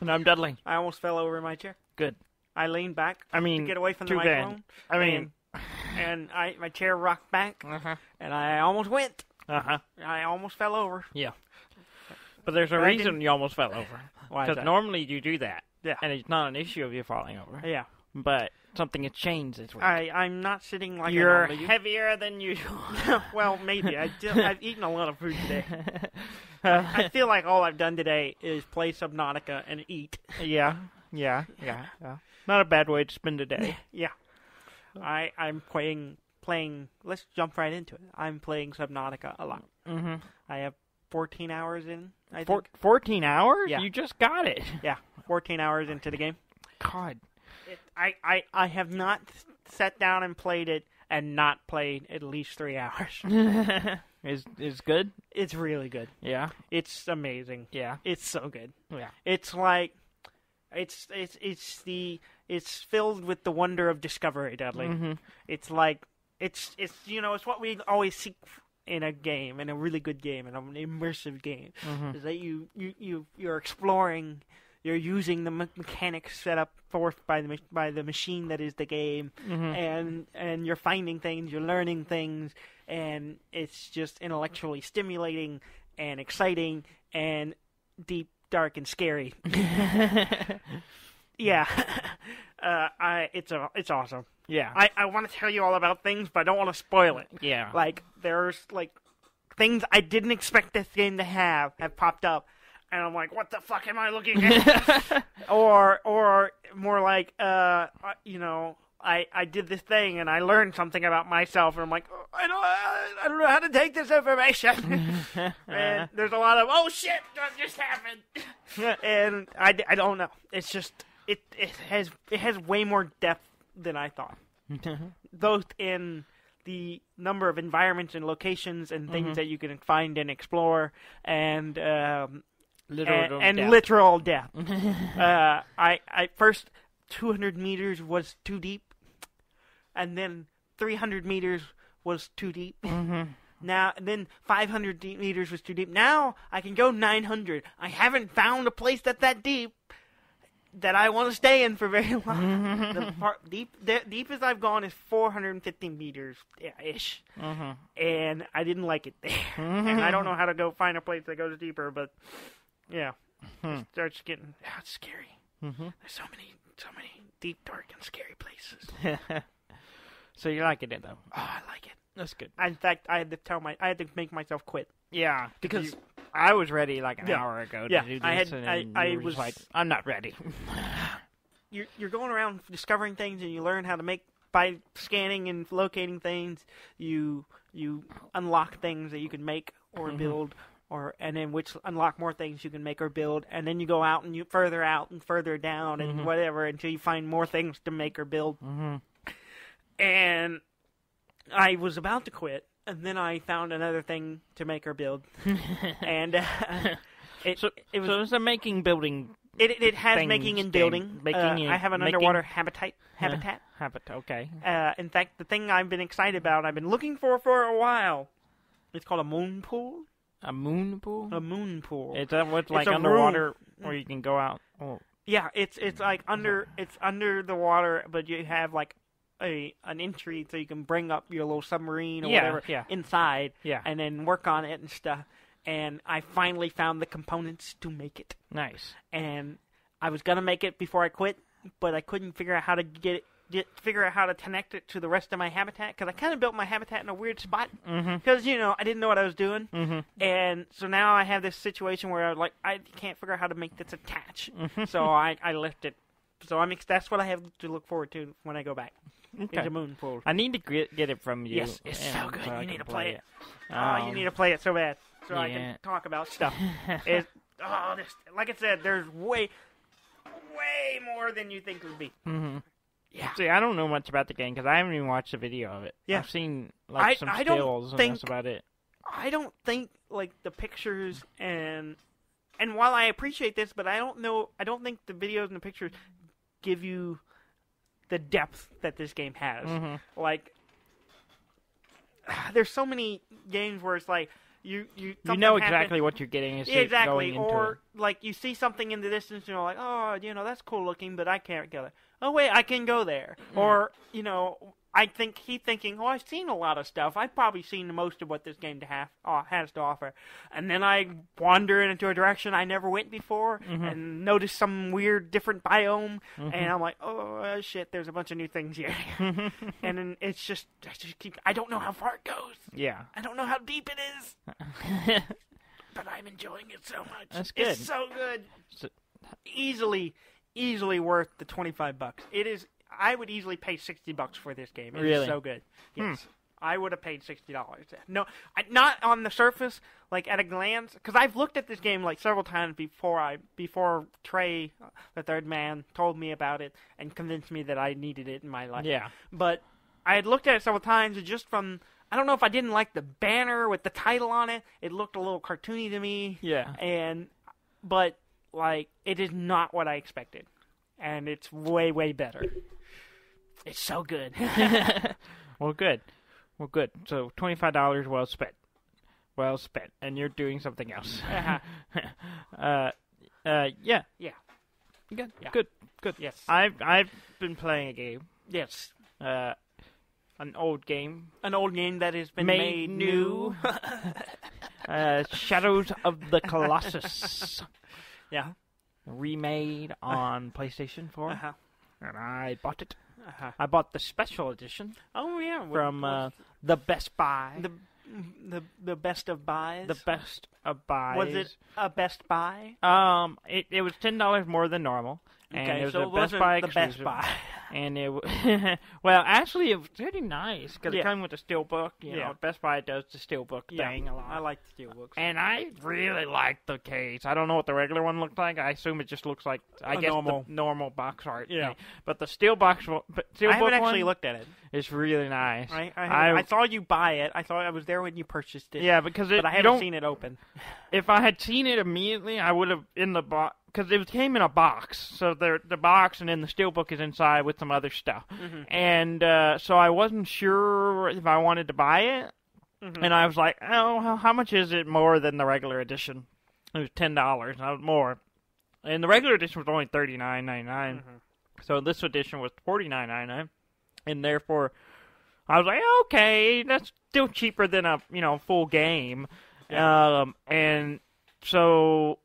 And I'm Dudley. I almost fell over in my chair. Good. I leaned back I mean, to get away from the too bad. microphone. I mean... And my chair rocked back, Uh-huh. and I almost went. Uh-huh. I almost fell over. Yeah. But there's a But I reason didn't- you almost fell over. Why is Because that? normally you do that. Yeah. And it's not an issue of you falling over. Yeah. But something has changed this week. I'm not sitting like You're I normally do. heavier than usual. Well, maybe. I've eaten a lot of food today. I feel like all I've done today is play Subnautica and eat. Yeah. Not a bad way to spend a day. Yeah. I'm playing. Let's jump right into it. I'm playing Subnautica a lot. Mm-hmm. I have 14 hours in. I think. 14 hours? Yeah. You just got it. Yeah, 14 hours into the game. God. I have not sat down and played it and not played at least 3 hours. Is good? It's really good. Yeah. It's amazing. Yeah. It's so good. Yeah. It's like it's filled with the wonder of discovery, Dudley. Mm-hmm. It's like it's it's what we always seek in a game, in a really good game, in an immersive game, Mm-hmm. is that you're exploring. You're using the mechanics set up forth by the machine that is the game, Mm-hmm. and you're finding things, you're learning things, and it's just intellectually stimulating and exciting and deep, dark, and scary. Yeah, it's awesome. Yeah. I want to tell you all about things, but I don't want to spoil it. Yeah. Like there's like things I didn't expect this game to have popped up. And I'm like, what the fuck am I looking at? or more like, I did this thing and I learned something about myself, and I'm like, oh, I don't know how to take this information. And there's a lot of, oh shit, that just happened. And I don't know. It's just it has way more depth than I thought, both in the number of environments and locations and things that you can find and explore, and literal depth. I first 200 meters was too deep, and then 300 meters was too deep. Mm-hmm. Now, and then 500 meters was too deep. Now I can go 900. I haven't found a place that deep that I want to stay in for very long. The deepest I've gone is 450 meters ish, and I didn't like it there. And I don't know how to go find a place that goes deeper, but. Yeah, it starts getting it's scary. There's so many deep, dark, and scary places. So you're liking it though? Oh, I like it. That's good. In fact, I had to make myself quit. Yeah, because I was ready like an hour ago to do this, I was like, I'm not ready. You're going around discovering things, and you learn how to make by scanning and locating things. You unlock things that you can make or build. And then which unlock more things you can make or build, and then you go out and further out and further down and whatever until you find more things to make or build. And I was about to quit, and then I found another thing to make or build, and so it's a making building. It has making and building. I have an underwater habitat. Okay. In fact, the thing I've been excited about, I've been looking for a while. It's called a moon pool. A moon pool? A moon pool. Is that what's like underwater where you can go out? Oh. Yeah, it's like under the water, but you have like an entry so you can bring up your little submarine or whatever inside, and then work on it and stuff. And I finally found the components to make it. Nice. And I was gonna make it before I quit, but I couldn't figure out how to figure out how to connect it to the rest of my habitat, because I kind of built my habitat in a weird spot because I didn't know what I was doing, and so now I have this situation where I can't figure out how to make this attach, so I left it. So that's what I have to look forward to when I go back. Okay. It's a moon pool. I need to get it from you. Yes, it's so good. You need to play it. You need to to play it so bad so I can talk about stuff. Like I said, there's way more than you think it would be. Yeah. See, I don't know much about the game because I haven't even watched a video of it. Yeah. I've seen some stills, and that's about it. I don't think the pictures and while I appreciate this, but I don't think the videos and the pictures give you the depth that this game has. Like, there's so many games where it's like You know exactly what you're getting. Is exactly, going into or it. like you see something in the distance, and you're like, oh, that's cool looking, but I can't go there. Oh wait, I can go there. Or I think he's thinking, oh, I've seen a lot of stuff. I've probably seen most of what this game has to offer. And then I wander into a direction I never went before and notice some weird, different biome. And I'm like, oh, shit, there's a bunch of new things here. And then it's just, I don't know how far it goes. Yeah. I don't know how deep it is. But I'm enjoying it so much. That's good. It's so good. Easily worth the $25. It is. I would easily pay $60 for this game. It's really? So good. Yes. I would have paid $60. No, not on the surface, like at a glance, because I've looked at this game like several times before Trey, the third man, told me about it and convinced me that I needed it in my life. Yeah. But I had looked at it several times, and just from, I don't know if I didn't like the banner with the title on it. It looked a little cartoony to me. Yeah. But like, it is not what I expected, and it's way, way better. It's so good. Well, good. So $25, well spent. Well spent, and you're doing something else. Yeah. Yeah. Good. Yeah. Good. Yes. I've been playing a game. Yes. An old game. An old game that has been made new. Shadows of the Colossus. Yeah. Remade on PlayStation 4. Uh-huh. And I bought it. Uh-huh. I bought the special edition. Oh yeah, from the Best Buy. The best of buys. The best of buys. Was it a Best Buy? It was $10 more than normal. And Okay, it was so a it Best wasn't Buy the exclusive. Best Buy. And it well, actually, it was pretty nice because it came with a steelbook. You know, Best Buy does the steelbook thing a lot. I like the steelbooks. And I really like the case. I don't know what the regular one looked like. I assume it just looks like the normal box art. Yeah. But the steelbook I haven't actually looked at it. It's really nice. I saw you buy it. I thought I was there when you purchased it. Yeah, because but I haven't seen it open. If I had seen it immediately, I would have in the box. Because it came in a box, so the box and then the steelbook is inside with some other stuff. And so I wasn't sure if I wanted to buy it. And I was like, oh, how much is it more than the regular edition? It was $10, not more. And the regular edition was only $39.99. So this edition was $49.99. And therefore, I was like, okay, that's still cheaper than a full game. Yeah. And so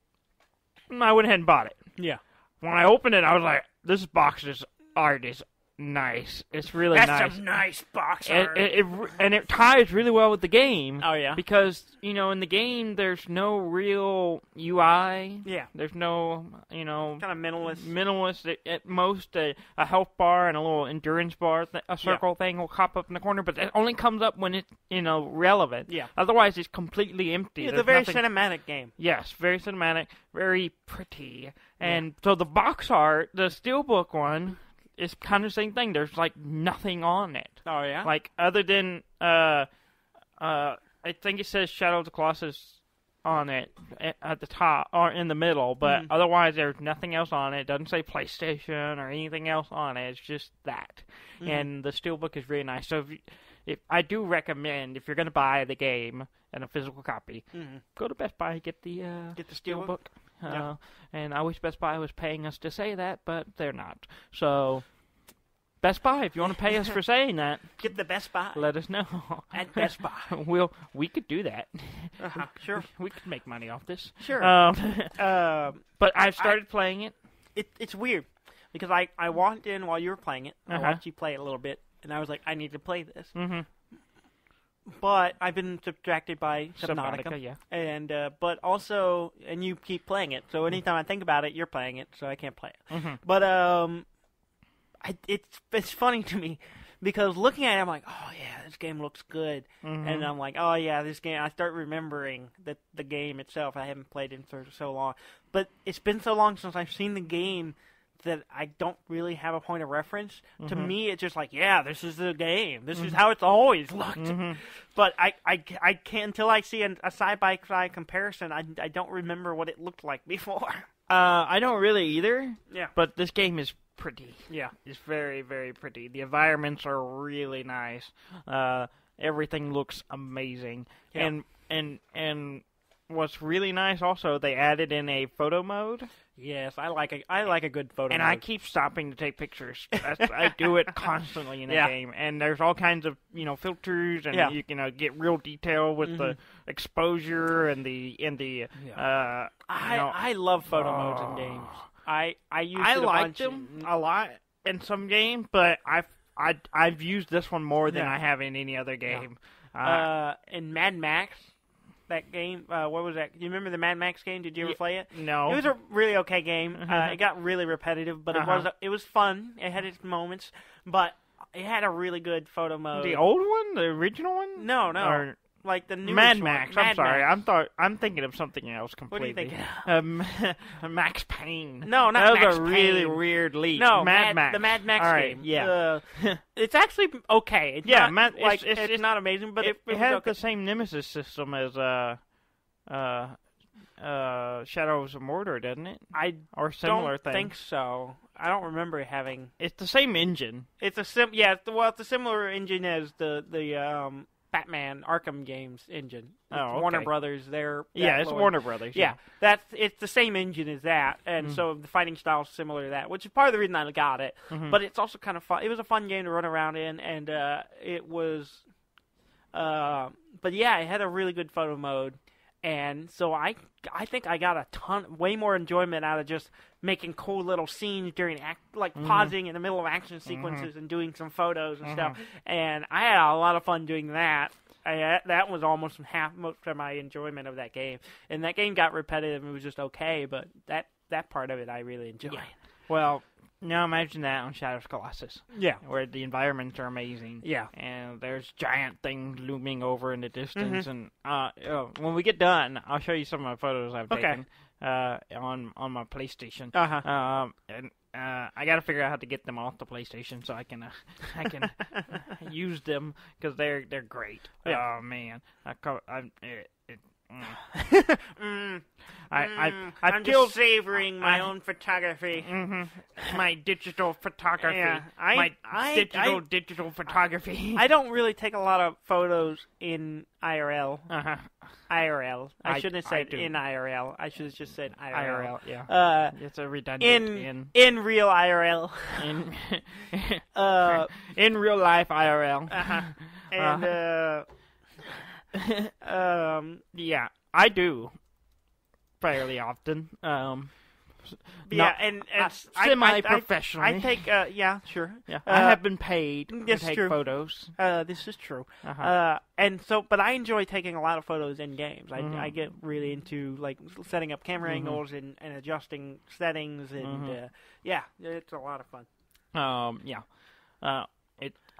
I went ahead and bought it. Yeah. When I opened it, I was like, this box's art is nice. It's really nice. That's some nice box art. And it ties really well with the game. Oh, yeah? Because, in the game, there's no real UI. Yeah. There's no, kind of minimalist. Minimalist. At most, a health bar and a little endurance bar, a circle thing will pop up in the corner, but it only comes up when it's, relevant. Yeah. Otherwise, it's completely empty. It's a very cinematic game. Yes, very cinematic, very pretty. And so the box art, the steelbook one, it's kind of the same thing. There's like nothing on it. Oh yeah. Like other than I think it says Shadows of the Colossus on it at the top or in the middle, but otherwise there's nothing else on it. It doesn't say PlayStation or anything else on it. It's just that. And the steelbook is really nice. So if I do recommend if you're going to buy the game and a physical copy, go to Best Buy and get the steelbook. And I wish Best Buy was paying us to say that, but they're not. So, Best Buy, if you want to pay us for saying that, get the Best Buy. Let us know at Best Buy. We could do that. Sure, we could make money off this. Sure. But I've started playing it. It's weird because I walked in while you were playing it. I watched you play it a little bit, and I was like, I need to play this. But I've been subtracted by Subnautica, yeah. And but also, and you keep playing it. So anytime I think about it, you're playing it, so I can't play it. But it's funny to me because looking at it, I'm like, oh yeah, this game looks good, and I'm like, oh yeah, this game. I start remembering that the game itself. I haven't played it for so long, but it's been so long since I've seen the game that I don't really have a point of reference. To me, it's just like, yeah, this is the game. This is how it's always looked. But I can't, until I see a side-by-side comparison, I don't remember what it looked like before. I don't really either. Yeah. But this game is pretty. Yeah. It's very, very pretty. The environments are really nice. Everything looks amazing. Yeah. And and what's really nice also, they added in a photo mode. Yes, I like a good photo And mode. I keep stopping to take pictures. I do it constantly in the game. And there's all kinds of, filters, and you can get real detail with the exposure and the I love photo modes in games. I like them a lot in some games, but I've used this one more than I have in any other game. In Mad Max, that game, what was that? Do you remember the Mad Max game? Did you ever play it? No. It was a really okay game. It got really repetitive, but it was fun. It had its moments, but it had a really good photo mode. The old one, the original one? No, Or like the newest Mad one. Max. Mad I'm sorry. Max. I'm thinking of something else completely. What are you thinking? Max Payne. No, not that Max was a really Payne. weird leap. No, Mad Max. The Mad Max All right, game. Yeah. It's actually okay. It's Yeah, not, it's it's not amazing, but it was has okay. the same Nemesis system as Shadows of Mordor, doesn't it? I Or similar don't thing. think so. I don't remember it having. It's the same engine. It's a it's a similar engine as the Batman Arkham games engine. It's Oh, okay. Warner Brothers. It's Warner Brothers. Yeah, it's the same engine as that, and so the fighting style is similar to that, which is part of the reason I got it. But it's also kind of fun. It was a fun game to run around in, and it was. But yeah, it had a really good photo mode, and so I think I got way more enjoyment out of just making cool little scenes during pausing in the middle of action sequences and doing some photos and stuff. And I had a lot of fun doing that. That was almost most of my enjoyment of that game. And that game got repetitive and it was just okay, but that part of it I really enjoyed. Yeah. Well, now imagine that on Shadows of the Colossus. Yeah. Where the environments are amazing. Yeah. And there's giant things looming over in the distance. And when we get done, I'll show you some of my photos I've taken on my PlayStation. And I got to figure out how to get them off the PlayStation so I can use them because they're great. Yeah. Oh man, I'm just savoring my own photography. My digital photography. Yeah, digital photography. I don't really take a lot of photos in IRL. IRL. I shouldn't have said do. in IRL. I should have just said IRL. IRL, yeah. It's a redundant in real IRL. In real life IRL. And yeah, I do fairly often. And semi-professionally. I take sure. Yeah, I have been paid to That's take true. photos. This is true. But I enjoy taking a lot of photos in games. I get really into setting up camera angles and adjusting settings, and it's a lot of fun.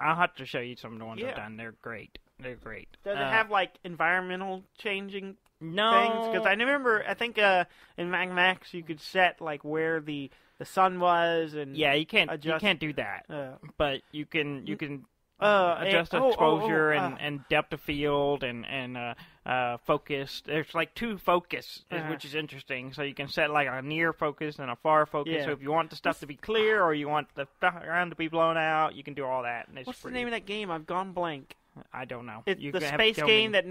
I'll have to show you some of the ones I've Yeah. done. They're great. Does it have environmental changing no things? Because I remember, I think in Mad Max you could set where the sun was, and you can't adjust. You can't do that, but you can adjust and- exposure and depth of field and focus. There's 2 focus, which is interesting. So you can set a near focus and a far focus. Yeah. So if you want the stuff to be clear or you want the background to be blown out, you can do all that. And What's the name of that game? I've gone blank. I don't know. It's You the have to space tell game me. that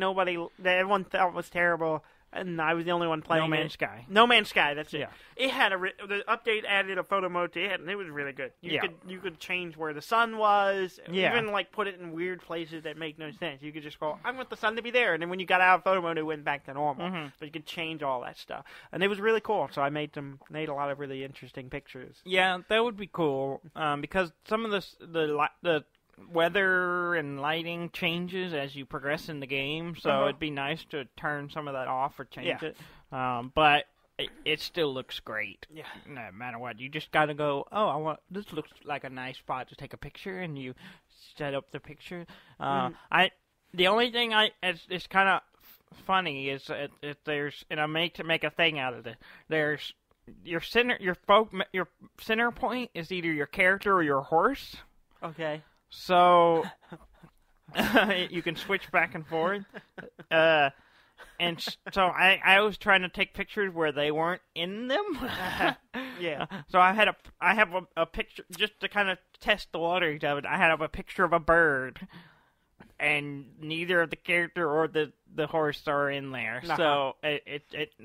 everyone thought was terrible, and I was the only one playing No it. Man's Sky. No Man's Sky. That's it. Yeah. It had the update added a photo mode to it, and it was really good. You could change where the sun was. Yeah. Even put it in weird places that make no sense. You could just go, I want the sun to be there, and then when you got out of photo mode, it went back to normal. But you could change all that stuff, and it was really cool. So I made a lot of really interesting pictures. Yeah, that would be cool. Because some of the weather and lighting changes as you progress in the game, so it'd be nice to turn some of that off or change it. But it still looks great. Yeah. No matter what, you just gotta go. This looks like a nice spot to take a picture, and you set up the picture. The only thing it's kind of funny is if there's, and I make a thing out of it. There's your center point is either your character or your horse. Okay. So you can switch back and forth, and so I was trying to take pictures where they weren't in them. Yeah. So I have a picture just to kind of test the waters of it. I had a picture of a bird, and neither of the character or the the horse are in there. Uh-huh. So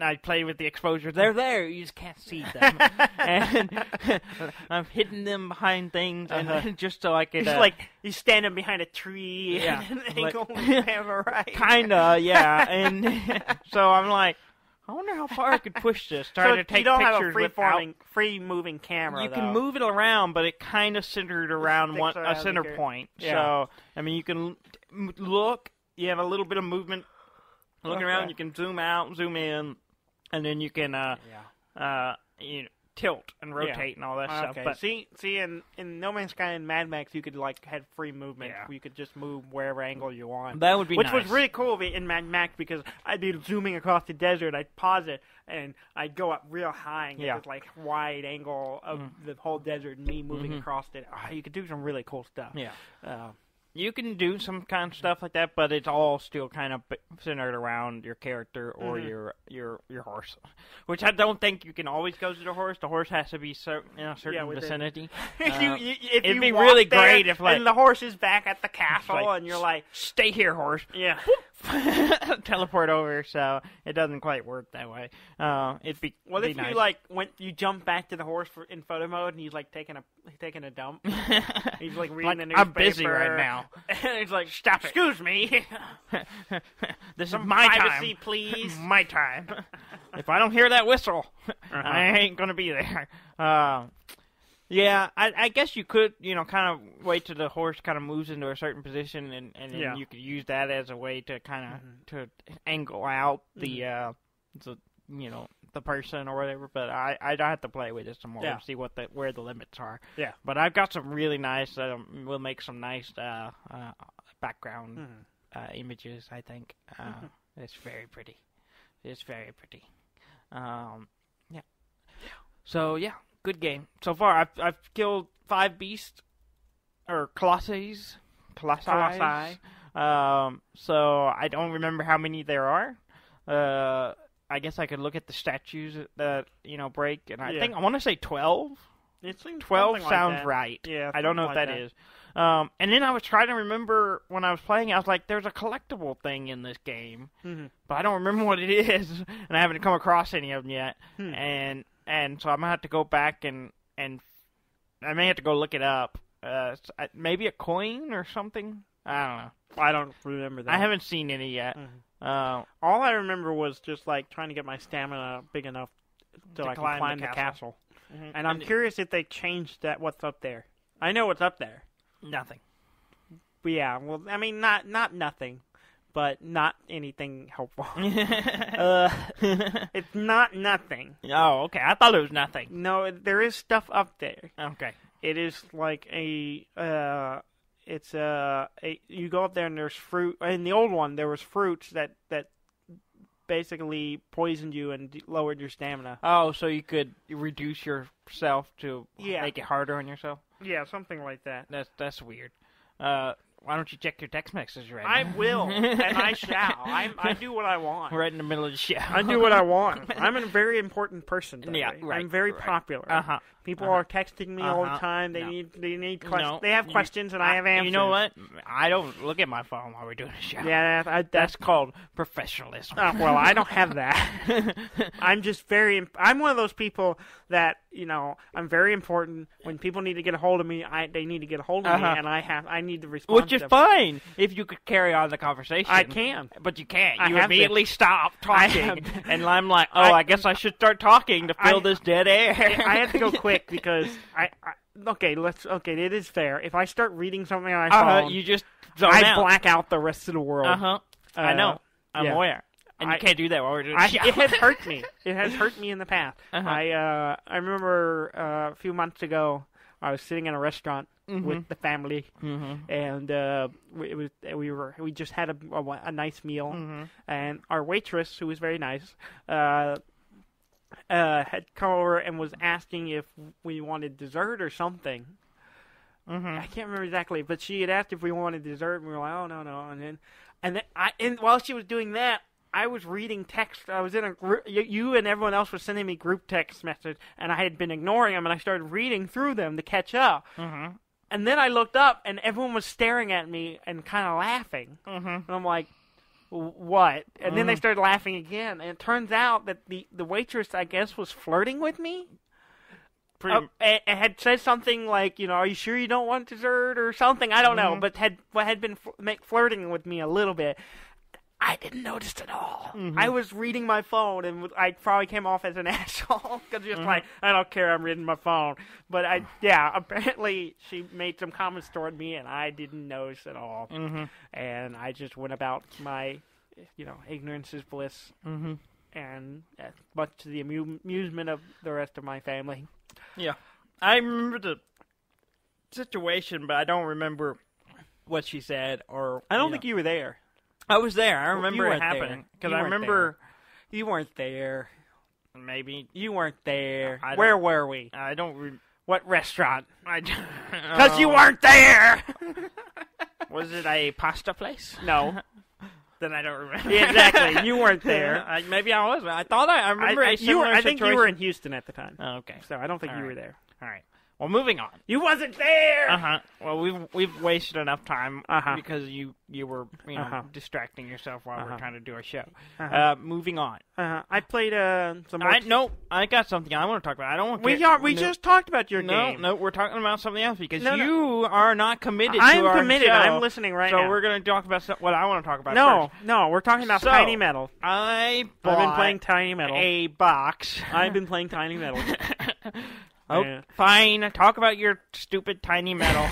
I play with the exposure. They're there. You just can't see them. And I'm hitting them behind things, and just so I could. It's like you standing behind a tree. Yeah, and angle the camera right. Kinda, yeah. And so I'm like, I wonder how far I could push this. Trying to take you don't pictures have a free-moving camera. You can move it around, but it kind of centered around a center point. Yeah. So, I mean, you can look. You have a little bit of movement. Looking around, you can zoom out, zoom in, and then you can tilt and rotate and all that stuff. But see, in No Man's Sky and Mad Max, you could have free movement. Yeah. You could just move wherever angle you want. That would be Which nice. was really cool in Mad Max because I'd be zooming across the desert, I'd pause it, and I'd go up real high and get this wide angle of the whole desert and me moving across it. Oh, you could do some really cool stuff. Yeah. You can do some kind of stuff like that, but it's all still kind of centered around your character or your horse, which I don't think you can always go to the horse. The horse has to be in a certain vicinity. It'd be really great if and the horse is back at the castle and you're like, stay here, horse. Yeah. Teleport over, so it doesn't quite work that way. It'd be if nice. when you jump back to the horse in photo mode and he's taking a dump, he's reading the newspaper. I'm busy right now, and he's like, stop it. Excuse me, this is my privacy, time, please. My time. If I don't hear that whistle, I ain't gonna be there. Yeah, I guess you could, kind of wait till the horse kind of moves into a certain position, and then you could use that as a way to kind of to angle out the person or whatever. But I'd have to play with it some more and see where the limits are. Yeah. But I've got some really nice. We'll make some nice background images. I think it's very pretty. It's very pretty. Yeah. So yeah. Good game. So far, I've killed 5 beasts, or colossi. So I don't remember how many there are. I guess I could look at the statues that break, and I want to say 12. It seems 12 like sounds that. right. Yeah, I don't know if that is. And then I was trying to remember when I was playing. I was like, "There's a collectible thing in this game, but I don't remember what it is, and I haven't come across any of them yet." And so I'm gonna have to go back and I may have to go look it up. Maybe a coin or something. I don't know. I don't remember that. I haven't seen any yet. All I remember was just trying to get my stamina big enough so I can climb the castle. And I'm curious if they changed that. What's up there? I know what's up there. Nothing. But yeah. Well, I mean, not nothing. But not anything helpful. It's not nothing. Oh, okay. I thought it was nothing. No, there is stuff up there. Okay. It is like you go up there and there's fruit. In the old one, there was fruits that basically poisoned you and lowered your stamina. Oh, so you could reduce yourself to make it harder on yourself? Yeah, something like that. That's weird. Why don't you check your text messages right I now? will, and I shall. I do what I want. Right in the middle of the show. I do what I want. I'm a very important person. Yeah, right. I'm very popular. People are texting me all the time. They need questions. They have questions, and I have answers. You know what? I don't look at my phone while we're doing a show. Yeah, that's called professionalism. Well, I don't have that. I'm just I'm one of those people that I'm very important. When people need to get a hold of me, they need to get a hold of me, and I need to respond. Which is fine if you could carry on the conversation. I can, but you can't. You immediately stop talking, and I'm like, I guess I should start talking to fill this dead air. I have to go quick because it is fair. If I start reading something on my phone, you just zone out. Black out the rest of the world. I know. I'm aware. And you can't do that while we're doing the show. It has hurt me. It has hurt me in the past. I remember a few months ago, I was sitting in a restaurant with the family, and we just had a nice meal, and our waitress, who was very nice, had come over and was asking if we wanted dessert or something. I can't remember exactly, but she had asked if we wanted dessert, and we were like, "Oh no!" And then while she was doing that, I was reading text. I was in a group. You and everyone else was sending me group text messages, and I had been ignoring them, and I started reading through them to catch up. And then I looked up, and everyone was staring at me and kind of laughing. And I'm like, what? And then they started laughing again. And it turns out that the waitress, I guess, was flirting with me. It had said something like, are you sure you don't want dessert or something? I don't know, but had been flirting with me a little bit. I didn't notice at all. I was reading my phone, and I probably came off as an asshole because just like, I don't care, I'm reading my phone. But apparently she made some comments toward me, and I didn't notice at all. And I just went about my, ignorance is bliss, and much to the amusement of the rest of my family. Yeah, I remember the situation, but I don't remember what she said or. I don't think you were there. I was there. I remember it happening because I remember you weren't there. Maybe you weren't there. Where were we? I don't. What restaurant? Because you weren't there. Was it a pasta place? No. Then I don't remember. Yeah, exactly. You weren't there. Maybe I was. I thought I remember a similar situation. I think you were in Houston at the time. Oh, okay. So I don't think you were there. All right. Well, moving on. You wasn't there. Well, we've wasted enough time because you were distracting yourself while we were trying to do our show. Moving on. I played some. I got something I want to talk about. I don't want. We just talked about your game. No, we're talking about something else because you are not committed. I'm to our committed. Show, I'm listening right now. So we're going to talk about what I want to talk about. No, we're talking about Tiny Metal. I've been playing Tiny Metal. A box. I've been playing Tiny Metal. Oh, fine. Talk about your stupid Tiny Metal.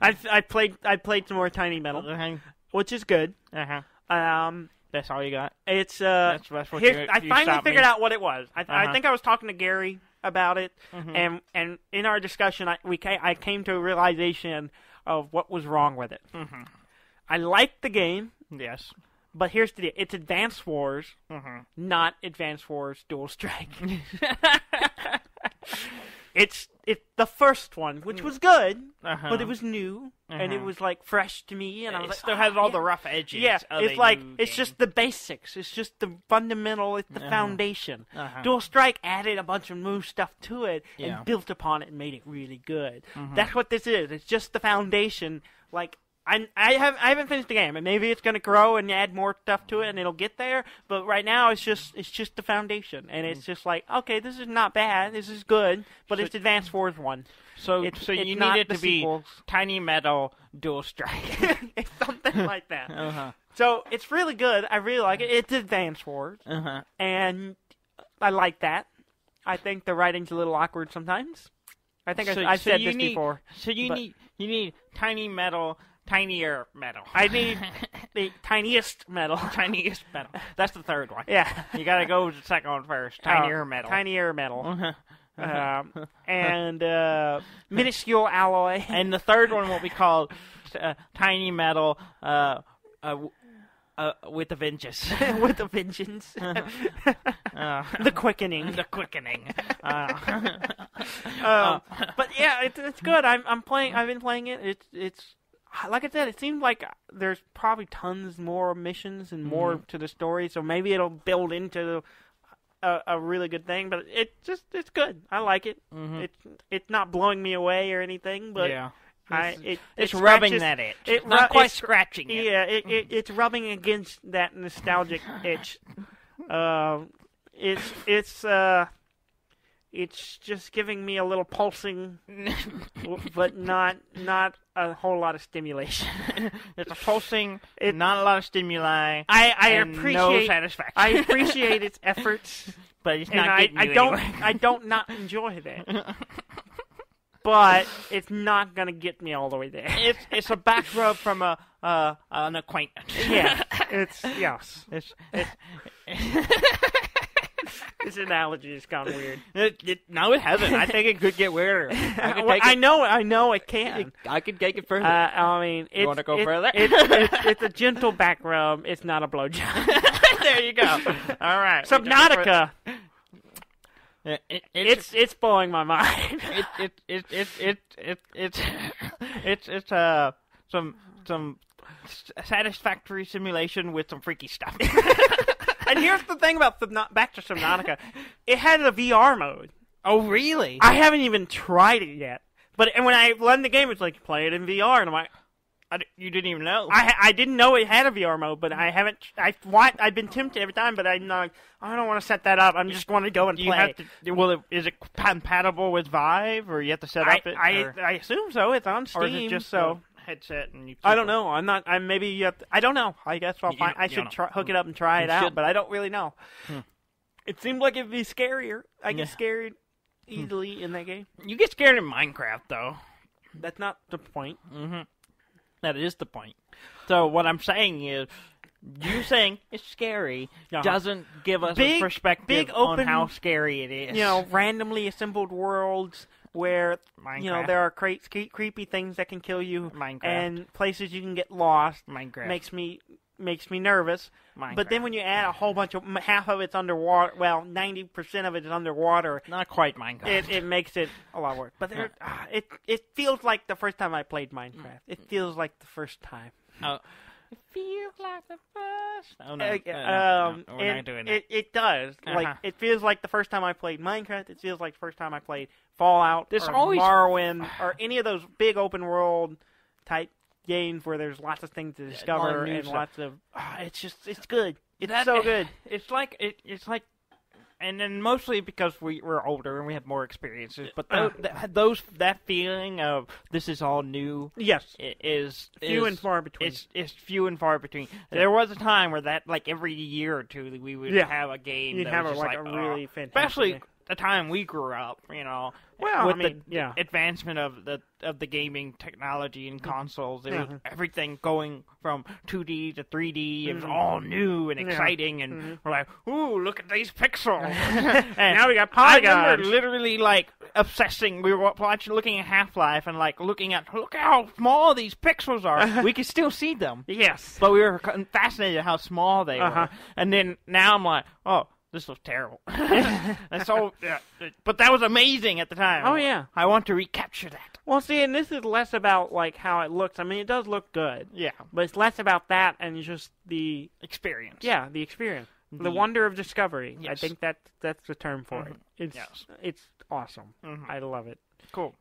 I played some more Tiny Metal, which is good. That's all you got. It's that's what I finally figured out what it was. I think I was talking to Gary about it, and in our discussion, I came to a realization of what was wrong with it. I liked the game. Yes. But here's the deal. It's Advance Wars, not Advance Wars Dual Strike. It's the first one, which was good, but it was new, and it was like fresh to me, and I was like, still has all the rough edges. Yeah, it's just the basics. It's just the fundamental. It's the foundation. Dual Strike added a bunch of new stuff to it and built upon it and made it really good. That's what this is. It's just the foundation. Like. I haven't finished the game, and maybe it's going to grow and add more stuff to it, and it'll get there. But right now, it's just the foundation, and it's just like, okay, this is not bad, this is good, but it's Advance Wars 1. So you need it to be Tiny Metal Dual Strike, it's something like that. So it's really good. I really like it. It's Advance Wars, and I like that. I think the writing's a little awkward sometimes. I think I've said this before. So you need Tiny Metal. Tinier metal. I need the tiniest metal. Tiniest metal. That's the third one. Yeah. You gotta go with the second one first. Tinier metal. Tinier metal. And minuscule alloy. And the third one will be called Tiny Metal with a vengeance. With a vengeance. The quickening. The quickening. But yeah, it's good. I've been playing it. It's like I said, it seems like there's probably tons more missions and more to the story, so maybe it'll build into a really good thing. But it's good. I like it. It's not blowing me away or anything, but it's rubbing that itch. Not quite scratching it. Yeah, it's rubbing against that nostalgic itch. It's just giving me a little pulsing, but not a whole lot of stimulation. It's a pulsing, not a lot of stimuli. I appreciate no satisfaction. I appreciate its efforts, but it's not getting you anywhere. I don't not enjoy that. But it's not gonna get me all the way there. It's a back rub from an acquaintance. Yeah, yes. This analogy has gone weird. No, it hasn't. I think it could get weirder. I know it can. I could take it further. I mean, you want to go further? It's a gentle back rub. It's not a blowjob. There you go. All right. Subnautica. It's blowing my mind. It's some satisfactory simulation with some freaky stuff. And here's the thing about back to Subnautica. It had a VR mode. Oh, really? I haven't even tried it yet. But when I run the game, it's like, play it in VR. And I'm like, You didn't even know. I didn't know it had a VR mode, but I haven't. I've been tempted every time, but I'm not. I don't want to set that up. I just want to go and Do play. you have to, well, is it compatible with Vive, or you have to set up it? I assume so. It's on Steam, or is it just so headset and you. I don't know. I'm not. I'm maybe you have to, I don't know. I guess I'll find. I should hook it up and try it out, but I don't really know. It seemed like it'd be scarier. I get scared easily in that game. You get scared in Minecraft, though. That's not the point. That is the point. So what I'm saying is, you saying it's scary doesn't give us a perspective on how scary it is. You know, randomly assembled worlds where there are creepy things that can kill you, and places you can get lost. Minecraft makes me nervous. But then when you add a whole bunch of half of it's underwater, 90% of it is underwater. Not quite Minecraft. It makes it a lot worse. But it feels like the first time I played Minecraft. It feels like the first time. Oh. It feels like the first. Oh no, we're not doing that. It does. Like it feels like the first time I played Minecraft. It feels like the first time I played Fallout or Morrowind or any of those big open world type games where there's lots of things to discover and lots of. It's good. It's so good. It's like and then mostly because we're older and we have more experiences. But that feeling of this is all new, is few and far between. It's few and far between. There was a time where that like every year or two we would have a game. You'd that have was just a really fantastic, especially the time we grew up. With the advancement of the gaming technology and consoles, it was everything going from 2D to 3D. It was all new and exciting, and we're like, "Ooh, look at these pixels!" And now we got polygons. I remember literally like obsessing. We were looking at Half-Life, and like look how small these pixels are. We could still see them, but we were fascinated at how small they were. And then now I'm like, oh. This was terrible. And so, but that was amazing at the time. Oh, yeah. I want to recapture that. Well, see, and this is less about, like, how it looks. I mean, it does look good. Yeah. But it's less about that and just the... experience. Yeah, the experience. The wonder of discovery. Yes. I think that's the term for it. It's awesome. I love it. Cool.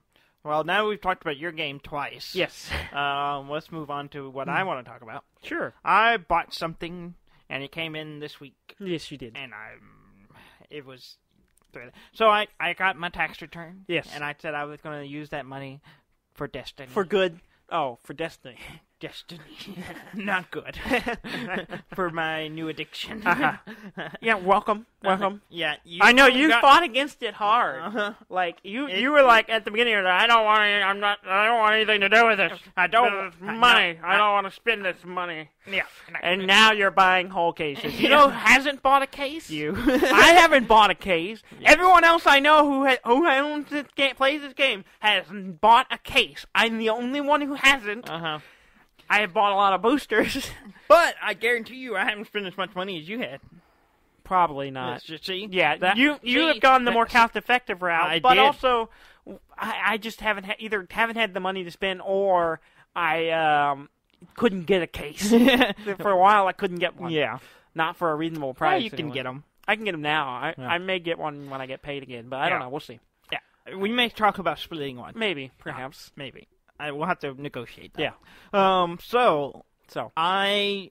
Well, now we've talked about your game twice. Yes. Let's move on to what I want to talk about. Sure. I bought something... and it came in this week. Yes, you did. And it was... So I got my tax return. Yes. And I said I was going to use that money for Destiny. For good. Oh, for Destiny. Destiny. Not good. For my new addiction. Yeah, welcome. Yeah. I know, you fought against it hard. Like, you were like, at the beginning, I don't want anything to do with this. I don't want to spend this money. Yeah. And now you're buying whole cases. You know who hasn't bought a case? You. I haven't bought a case. Yeah. Everyone else I know who owns this game, plays this game, has bought a case. I'm the only one who hasn't. I have bought a lot of boosters. But I guarantee you I haven't spent as much money as you had. Probably not. See? Yeah, you have gone the more cost-effective route. I but did. Also, I just haven't had the money to spend, or I couldn't get a case. For a while, I couldn't get one. Yeah. Not for a reasonable price. Well, you can get them. I can get them now. I may get one when I get paid again, but I don't know. We'll see. Yeah. We may talk about splitting one. Maybe. Perhaps. Maybe. We'll have to negotiate that. Yeah. So I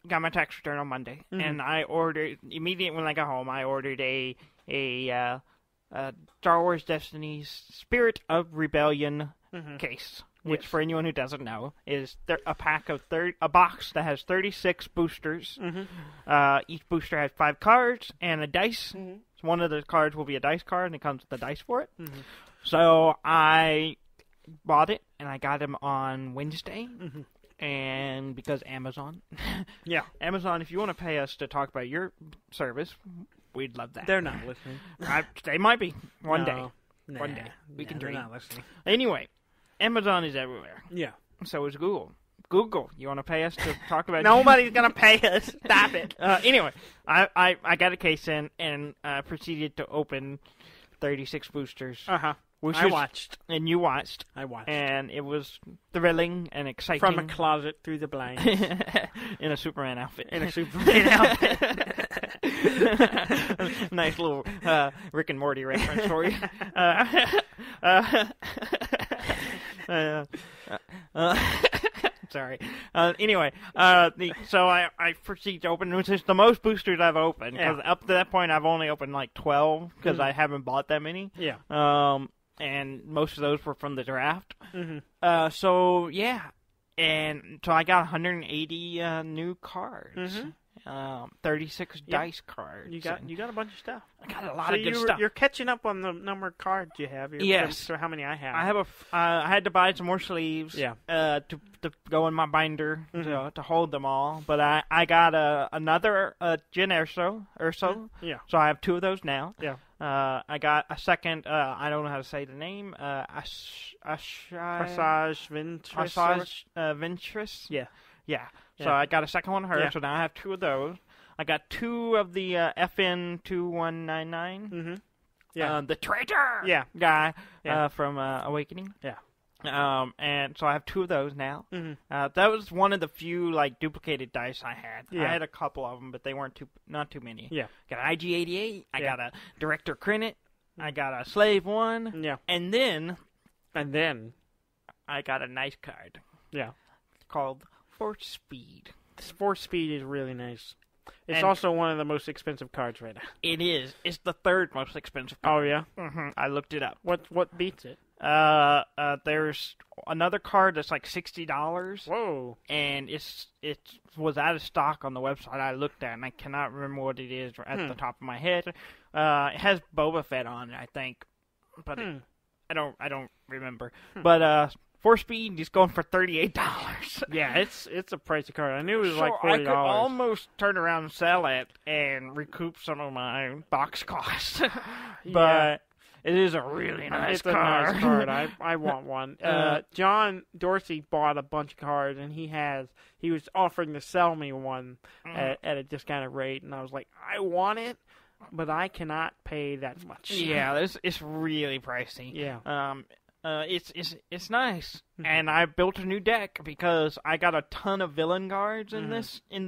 got my tax return on Monday, and I ordered immediately when I got home. I ordered a Star Wars Destiny's Spirit of Rebellion case, which for anyone who doesn't know is a box that has 36 boosters. Each booster has 5 cards and a dice. So one of the cards will be a dice card, and it comes with a dice for it. So I bought it, and I got them on Wednesday, and because Amazon. Amazon, if you want to pay us to talk about your service, we'd love that. They're not listening. They might be. One day. Nah, One day. We can dream. They're not listening. Anyway, Amazon is everywhere. Yeah. So is Google. Google, you want to pay us to talk about Nobody's going to pay us. Stop it. Anyway, I got a case in and proceeded to open 36 boosters. I watched. And you watched. I watched. And it was thrilling and exciting. From a closet through the blinds. In a Superman outfit. Nice little Rick and Morty reference for you. Sorry. Anyway, so I proceed to open, which is the most boosters I've opened. Because up to that point, I've only opened like 12 because I haven't bought that many. Yeah. And most of those were from the draft. Mm-hmm. So yeah, and so I got 180 new cards. Mm-hmm. 36 dice cards. You got a bunch of stuff. I got a lot of good stuff. You're catching up on the number of cards you have. Yes. So how many I have? I have I had to buy some more sleeves. Yeah. To go in my binder to hold them all. But I got another Jin Urso. Yeah. So I have 2 of those now. Yeah. I got a second. I don't know how to say the name. Passage Ventress. Yeah. Yeah. So I got a second one of her, Yeah. so now I have 2 of those. I got 2 of the FN 2199. Mm-hmm. Yeah. The traitor guy from Awakening. Yeah. And so I have 2 of those now. Mm-hmm. That was one of the few like duplicated dice I had. Yeah. I had a couple of them, but they weren't not too many. Yeah. Got an IG-88. I got a Director Crinit. I got a Slave 1. Yeah. And then I got a nice card. Yeah. Called Force Speed. This Force Speed is really nice. It's And also one of the most expensive cards right now. It is. It's the 3rd most expensive card. Oh yeah. Mm-hmm. I looked it up. What beats it? There's another card that's like $60. Whoa. And it was out of stock on the website I looked at, and I cannot remember what it is at the top of my head. It has Boba Fett on it, I think, but I don't remember. But Force Speed is going for $38. Yeah, it's a pricey card. I knew it was So like $40. I could almost turn around and sell it and recoup some of my box costs, but. It is a really nice card. It's a nice card. I want one. John Dorsey bought a bunch of cards, and he was offering to sell me one at a discounted rate, and I was like, I want it, but I cannot pay that much. Yeah, it's really pricey. Yeah. It's nice, and I built a new deck because I got a ton of villain cards in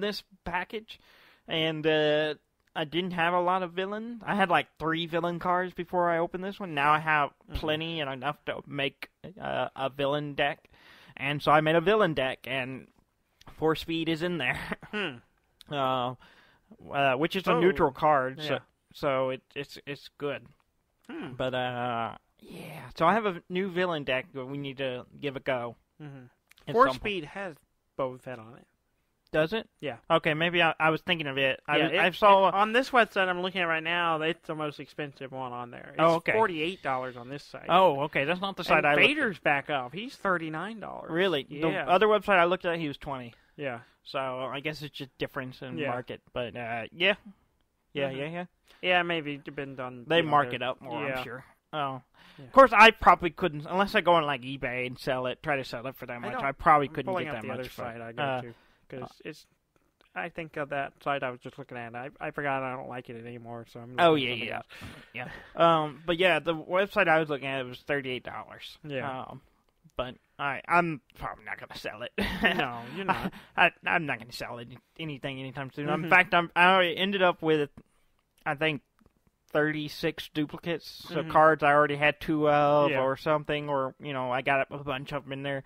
this package, and I didn't have a lot of villain. I had like 3 villain cards before I opened this one. Now I have plenty and enough to make a villain deck, and so I made a villain deck, and Force Speed is in there, which is a neutral card, so it's good. But yeah, so I have a new villain deck that we need to give a go. Force Speed has Boba Fett on it. Does it? Yeah. Okay, maybe I was thinking of it. I saw on this website I'm looking at right now. It's the most expensive one on there. It's $48 on this site. Oh, okay. That's not the site I looked at. Vader's back up. He's $39. Really? Yeah. The other website I looked at, he was $20. Yeah. So I guess it's just difference in market. But yeah. Yeah, maybe depends on. They mark it up more, I'm sure. Oh. Yeah. Of course, I probably couldn't, unless I go on like eBay and try to sell it for that much. I probably couldn't get that much. Other site I go to. Because it's, I think of that site I was just looking at. I forgot I don't like it anymore, so I'm. Yeah. But yeah, the website I was looking at was $38. Yeah. But I'm probably not gonna sell it. No, you're not. I'm not gonna sell anything anytime soon. In fact, I ended up with, I think, 36 duplicates. So cards I already had 2 of, or something, or I got a bunch of them in there.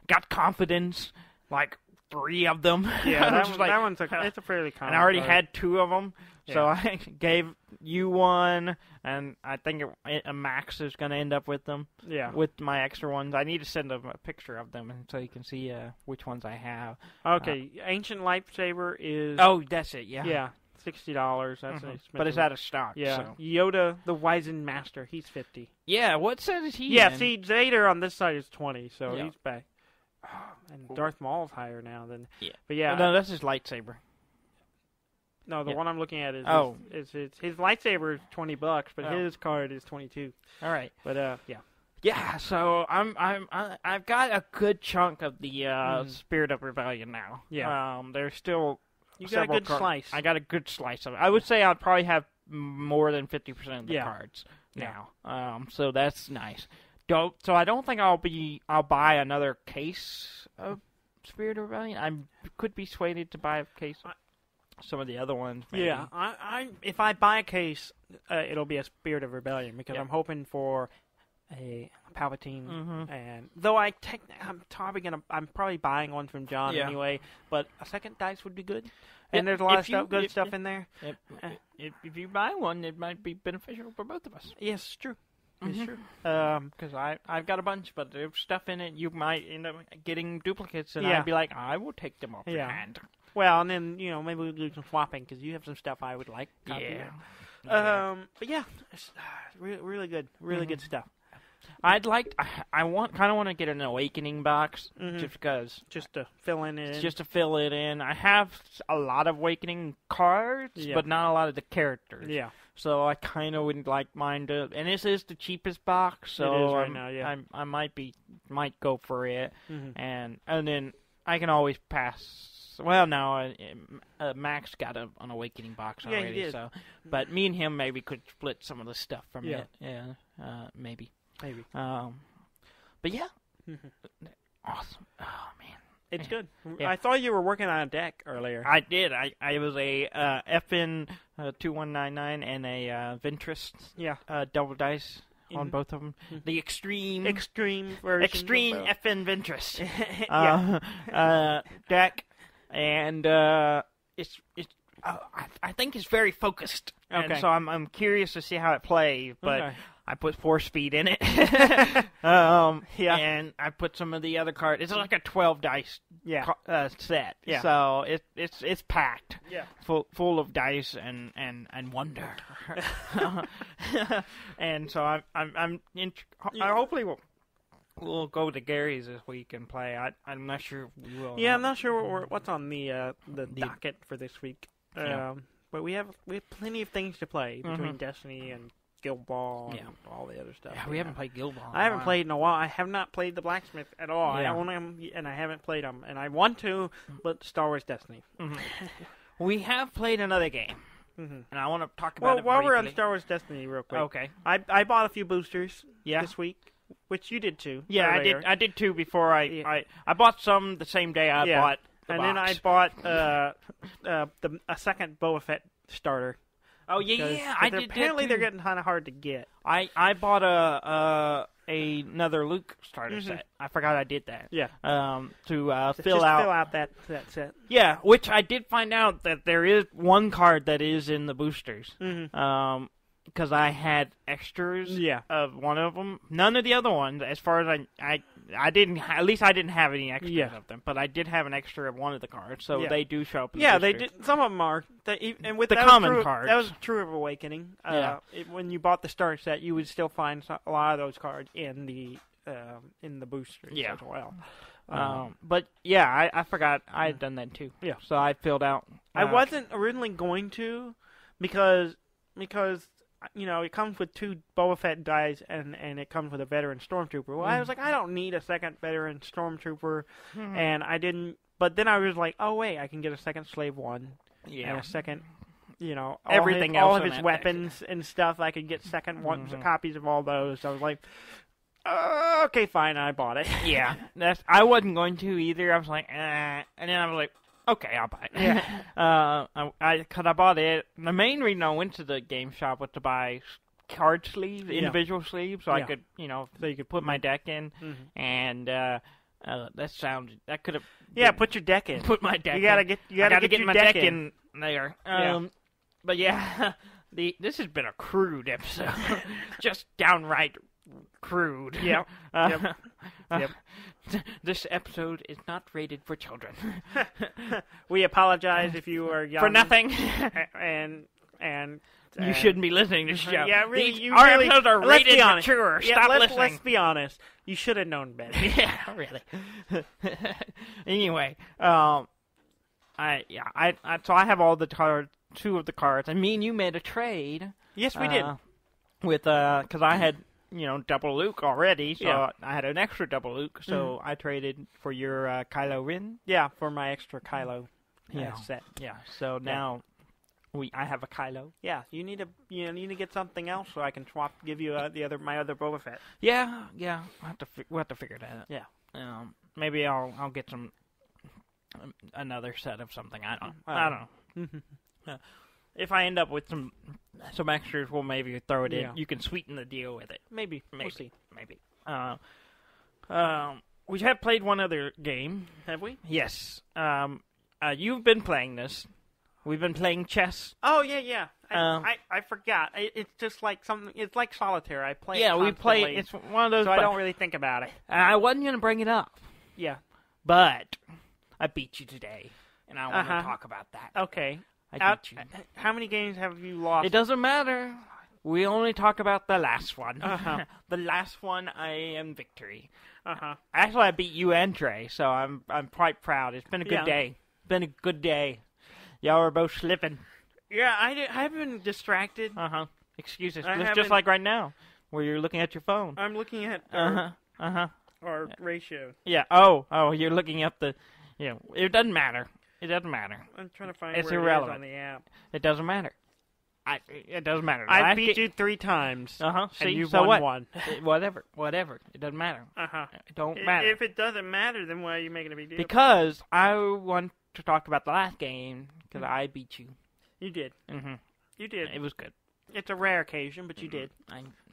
Got confidence, like 3 of them. Yeah, that one's it's a fairly common. And I already card. had 2 of them, so I gave you one, and I think a Max is going to end up with them. Yeah, with my extra ones. I need to send them a picture of them, so you can see which ones I have. Okay, Ancient Lightsaber is. Oh, that's it. Yeah. Yeah. $60. That's but it's out of stock. Yeah, so. Yoda, the Wizened Master, he's $50. Yeah, what set is he? Yeah, in? see, Vader on this side is $20, so he's back. And Darth Maul's higher now than. Yeah, but yeah, no, that's his lightsaber. No, the one I'm looking at is his lightsaber is $20, but his card is $22. All right, but yeah. Yeah, so I've got a good chunk of the Spirit of Rebellion now. Yeah, there's still. You got a good slice. I got a good slice of it. I would say I'll probably have more than 50% of the cards now. So that's nice. So I don't think I'll buy another case of Spirit of Rebellion. I could be swayed to buy a case of some of the other ones. Maybe. Yeah, if I buy a case, it'll be a Spirit of Rebellion because I'm hoping for a Palpatine, Mhm. and though I'm probably buying one from John Yeah. anyway. But a second dice would be good, Yeah, and there's a lot if of you- good if- stuff in there. If you buy one, it might be beneficial for both of us. Yes, it's true. It's Mhm. true. Because I've got a bunch, but there's stuff in it. You might end up getting duplicates, and Yeah. I'd be like, I will take them off your Yeah. hand. Well, and then maybe we'll do some swapping because you have some stuff I would like. Yeah. But yeah, it's really good, really good stuff. I kind of want to get an Awakening box Mhm. just because. Just to fill in it. Just to fill it in. I have a lot of Awakening cards, Yeah. but not a lot of the characters. Yeah. So I kind of wouldn't like mine to. And this is the cheapest box, so It is right now, yeah. I might go for it, Mhm. and then I can always pass. Well, no, Max got an Awakening box Yeah, he already, did. so. But me and him maybe could split some of the stuff from Yeah. it. Yeah, maybe. Maybe. But yeah, Mhm. awesome. Oh man. It's good. Yeah. I thought you were working on a deck earlier. I did. I was a FN 2199 and a Ventress Yeah. double dice on Mhm. Mhm. both of them. The extreme version. extreme of FN Ventress yeah. deck, and it's I think it's very focused. And Okay. so I'm curious to see how it plays, but. Okay. I put 4 speed in it. Yeah. And I put some of the other cards. It's like a 12 dice Yeah. set. Yeah. So it's packed. Yeah. Full of dice and wonder. And so I hopefully we'll go to Gary's this week and play. I'm not sure we will. Yeah, I'm not sure what's on the docket for this week. Yeah. But we have plenty of things to play between Mhm. Destiny and Guild Ball and Yeah. all the other stuff. Yeah, we haven't played Guild Ball. I haven't played in a while. I have not played the Blacksmith at all. Yeah. I own them, and I haven't played them. And I want to, but Star Wars Destiny. We have played another game, Mm-hmm. and I want to talk about Well, it while we're on briefly. Star Wars Destiny, real quick. Okay. I bought a few boosters Yeah. this week, which you did too. Yeah, earlier. I did too. Before Yeah. I bought some the same day I Yeah. bought the And box. then I bought a second Boba Fett starter. Oh yeah, Because- yeah, 'cause I did. Apparently, that they're too. getting kind of hard to get. I bought another Luke starter Mhm. set. I forgot I did that. Yeah. To Just fill fill out. out that set. Yeah, which I did find out that there is one card that is in the boosters. Mm-hmm. Because I had extras Yeah. of one of them. None of the other ones, as far as I didn't. At least I didn't have any extras Yeah. of them, but I did have an extra of one of the cards, so Yeah. they do show up. In Yeah, the they boosters. did. Some of them are. And with The that was common true, cards. That was true of Awakening. Yeah. When you bought the starter set, you would still find a lot of those cards in the boosters Yeah. as well. But yeah, I forgot I had done that too. Yeah. So I filled out. I wasn't originally going to, because it comes with 2 Boba Fett dice and it comes with a veteran stormtrooper. Well, I was like, I don't need a second veteran stormtrooper, and I didn't. But then I was like, oh wait, I can get a second slave one and a second. Everything all else of in his that weapons and stuff. I could get second Mhm. copies of all those. So I was like, okay, fine. I bought it. Yeah, I wasn't going to either. I was like, and then I was like, okay, I'll buy it. Yeah. Because I bought it. The main reason I went to the game shop was to buy card sleeves, Yeah. individual sleeves, so I Yeah. could, so you could put my deck in. Mhm. And that could have. Yeah, put your deck in. Put my deck. You gotta in. get. You I gotta gotta get get your my deck deck in there. Yeah. But yeah, this has been a crude episode. Just downright crude. Yep. Uh, Yep. This episode is not rated for children. We apologize if you are young For nothing. and You shouldn't be listening to the show. Yeah, really. Our episodes are let's rated be honest. mature. Yeah, Stop let's listening. be honest. You should have known better. Yeah, really. Anyway, so I have all the cards, 2 of the cards, and me and you made a trade. Yes, we did. With because I had double Luke already, so Yeah. I had an extra double Luke, so I traded for your Kylo Ren. Yeah, for my extra Kylo Yeah. set. Yeah. So now I have a Kylo. Yeah, you need to get something else so I can give you my other Boba Fett. Yeah. We'll have to figure that out. Yeah. Maybe I'll get some another set of something. I don't know. If I end up with some some extras. We'll maybe throw it Yeah. in. You can sweeten the deal with it. Maybe. We'll see. Maybe. We have played one other game. Have we? Yes. You've been playing this. We've been playing chess. Oh, yeah. I forgot. It's just like something. It's like solitaire. I play. Yeah, it we play. constantly, It's one of those. so I don't really think about it. I wasn't going to bring it up, Yeah. but I beat you today, and I want Uh-huh. to talk about that. Okay. I beat you. How many games have you lost? It doesn't matter. We only talk about the last one. Uh-huh. The last one, I am victory. Uh-huh. Actually, I beat you and Trey, so I'm quite proud. It's been a good Yeah. day. It's been a good day. Y'all are both slipping. Yeah, I've been distracted. Uh-huh. Excuses. I Just haven't- like right now, where you're looking at your phone. I'm looking at Uh-huh. Uh-huh. our ratio. Yeah. Oh, you're looking up the... it doesn't matter. It doesn't matter. I'm trying to find It's where irrelevant. it is on the app. It doesn't matter. It doesn't matter. I Last beat ga- you 3 times. Uh-huh. See, and you so won what? 1. Whatever. It doesn't matter. Uh-huh. It don't matter. If it doesn't matter, then why are you making a big deal? Because I want to talk about the last game, because I beat you. You did. Mm-hmm. You did. It was good. It's a rare occasion, but you did.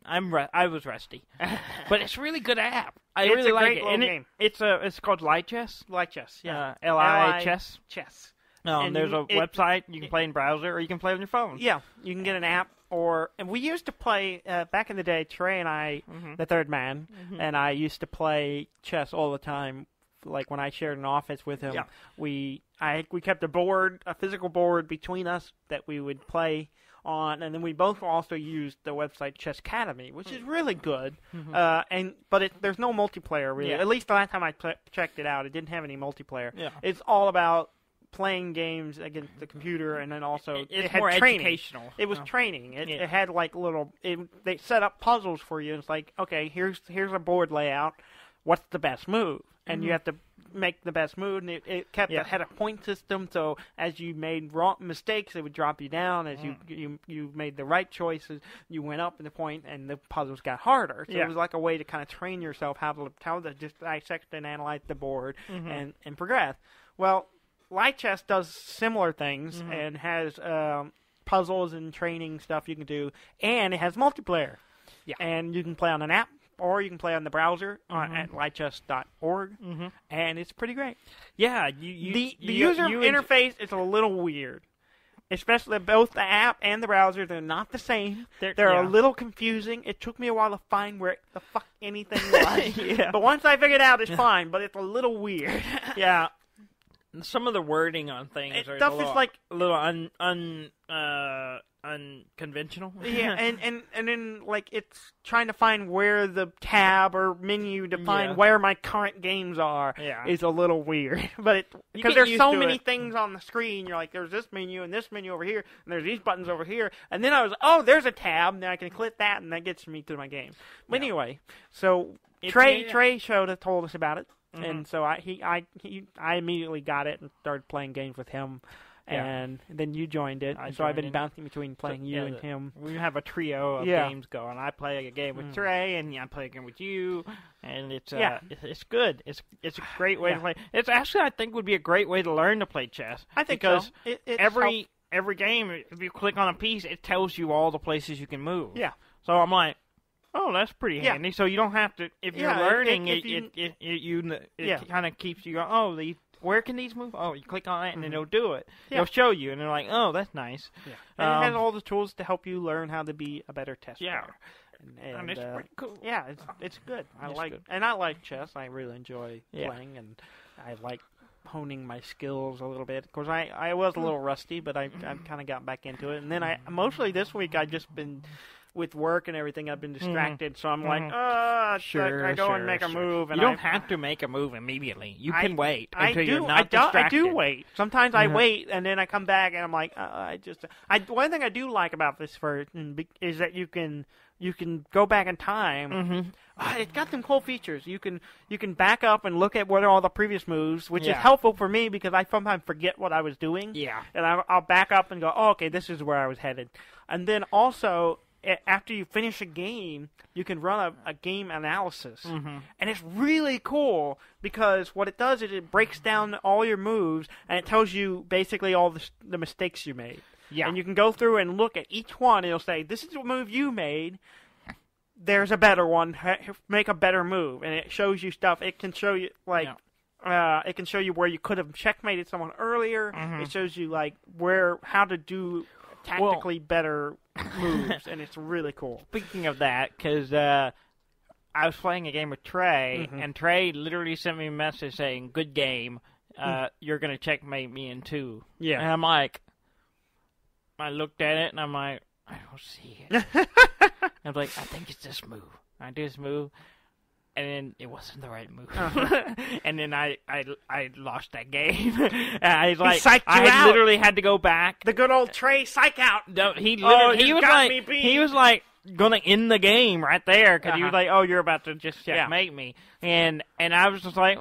I was rusty, but it's a really good app. I It's really a like great it. little And game. it's called Lichess. Lichess, yeah. Li chess. Chess. And there's a it- website you can play in browser, or you can play on your phone. Yeah, you can get an app, and we used to play back in the day. Trey and I, the third man, and I used to play chess all the time. Like when I shared an office with him, Yeah. we kept a physical board between us that we would play on, and then we both also used the website Chess Academy, which is really good. But there's no multiplayer really. Yeah. At least the last time I checked it out, it didn't have any multiplayer. Yeah. It's all about playing games against the computer, and then also It's it had more training. educational. It was Oh. training. It Yeah. had like they set up puzzles for you. It's like, okay, here's a board layout. What's the best move? And you have to make the best move. And it had a point system. So as you made wrong mistakes, it would drop you down. As you made the right choices, you went up in the point, and the puzzles got harder. So it was like a way to kind of train yourself how to just dissect and analyze the board and progress. Well, Lichess does similar things and has puzzles and training stuff you can do, and it has multiplayer. Yeah. And you can play on an app, or you can play on the browser at lichess.org, and it's pretty great. Yeah, The user interface is a little weird, especially both the app and the browser. They're not the same. They're a little confusing. It took me a while to find where the fuck anything was. But once I figured it out, it's fine, but it's a little weird. Yeah. Some of the wording on things are Stuff a little, is like a little unconventional. Yeah, and then like it's trying to find where the tab or menu to find where my current games are is a little weird. But because there's so many things on the screen, you're like, there's this menu and this menu over here, and there's these buttons over here, and then I was, oh, there's a tab, and then I can click that, and that gets me to my game. But anyway, so Trey told us about it. And so I immediately got it and started playing games with him, and then you joined it. So I've been bouncing between playing you and him. We have a trio of games going. I play a game with Trey, and I play a game with you, and it's good. It's a great way to play. It's actually, I think, would be a great way to learn to play chess. I think because so. Every game, if you click on a piece, it tells you all the places you can move. Yeah. So I'm like, oh, that's pretty handy. So you don't have to. If you're learning, it kind of keeps you going. Oh, where can these move? Oh, you click on it, and then it'll do it. It'll show you, and they're like, oh, that's nice. Yeah. And it has all the tools to help you learn how to be a better test player. And it's pretty cool. Yeah, it's good. I like chess. I really enjoy playing, and I like honing my skills a little bit. Of course, I was a little rusty, but I've kind of got back into it. And then mostly this week I've just been with work and everything. I've been distracted, so I'm like, I go and make a move. And you don't have to make a move immediately. You can wait until you're not distracted. I do wait. Sometimes I wait, and then I come back, and I'm like, one thing I do like about this is that you can go back in time. It's got some cool features. You can back up and look at what are all the previous moves, which is helpful for me because I sometimes forget what I was doing. Yeah. And I'll back up and go, oh, okay, this is where I was headed. And then also, after you finish a game, you can run a game analysis. And it's really cool because what it does is it breaks down all your moves, and it tells you basically all the mistakes you made. Yeah. And you can go through and look at each one. It'll say, this is the move you made. There's a better one. Make a better move. And it shows you stuff. It can show you, like... Yeah. It can show you where you could have checkmated someone earlier. Mm-hmm. It shows you like how to do tactically better moves, and it's really cool. Speaking of that, because I was playing a game with Trey, and Trey literally sent me a message saying, "Good game. You're gonna checkmate me in 2." Yeah, and I'm like, I looked at it and I'm like, I don't see it. I'm like, I think it's this move. I do this move. And then it wasn't the right move, and then I lost that game. I literally had to go back. The good old Trey psych out. No, he was like gonna end the game right there because he was like, "Oh, you're about to just checkmate me," and I was just like,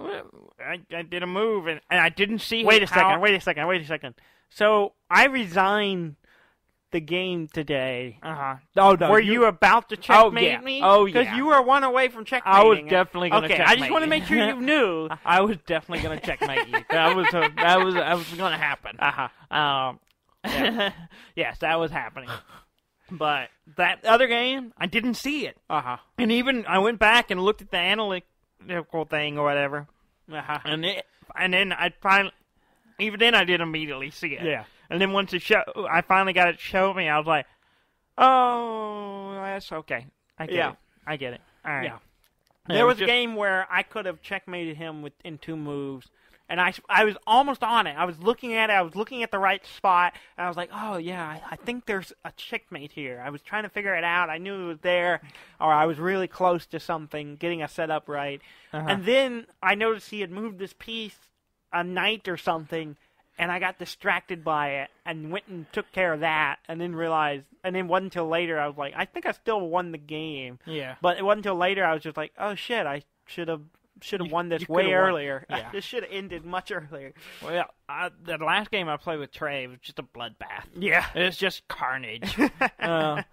I did a move and I didn't see. Wait a second. So I resigned the game today. Oh no! Were you about to checkmate me? Oh yeah! Because you were one away from checkmating. I was definitely going to checkmate I just want to make sure you knew. I was definitely going to checkmate you. That was going to happen. Yes, that was happening. But that other game, I didn't see it. And even I went back and looked at the analytical thing or whatever. And then I finally, even then I didn't immediately see it. Yeah. And then once I finally got it to show me, I was like, oh, that's okay. I get it. All right. Yeah. There was a game where I could have checkmated him in 2 moves, and I was almost on it. I was looking at it. I was looking at the right spot, and I was like, oh, yeah, I think there's a checkmate here. I was trying to figure it out. I knew it was there, or I was really close to something, getting a setup right. And then I noticed he had moved this piece, a knight or something, and I got distracted by it and went and took care of that and then realized, and then wasn't until later I was like, I think I still won the game. Yeah. But it wasn't until later I was just like, oh shit, I should have won this way earlier. Yeah. This should have ended much earlier. Well, the last game I played with Trey was just a bloodbath. Yeah. It was just carnage. And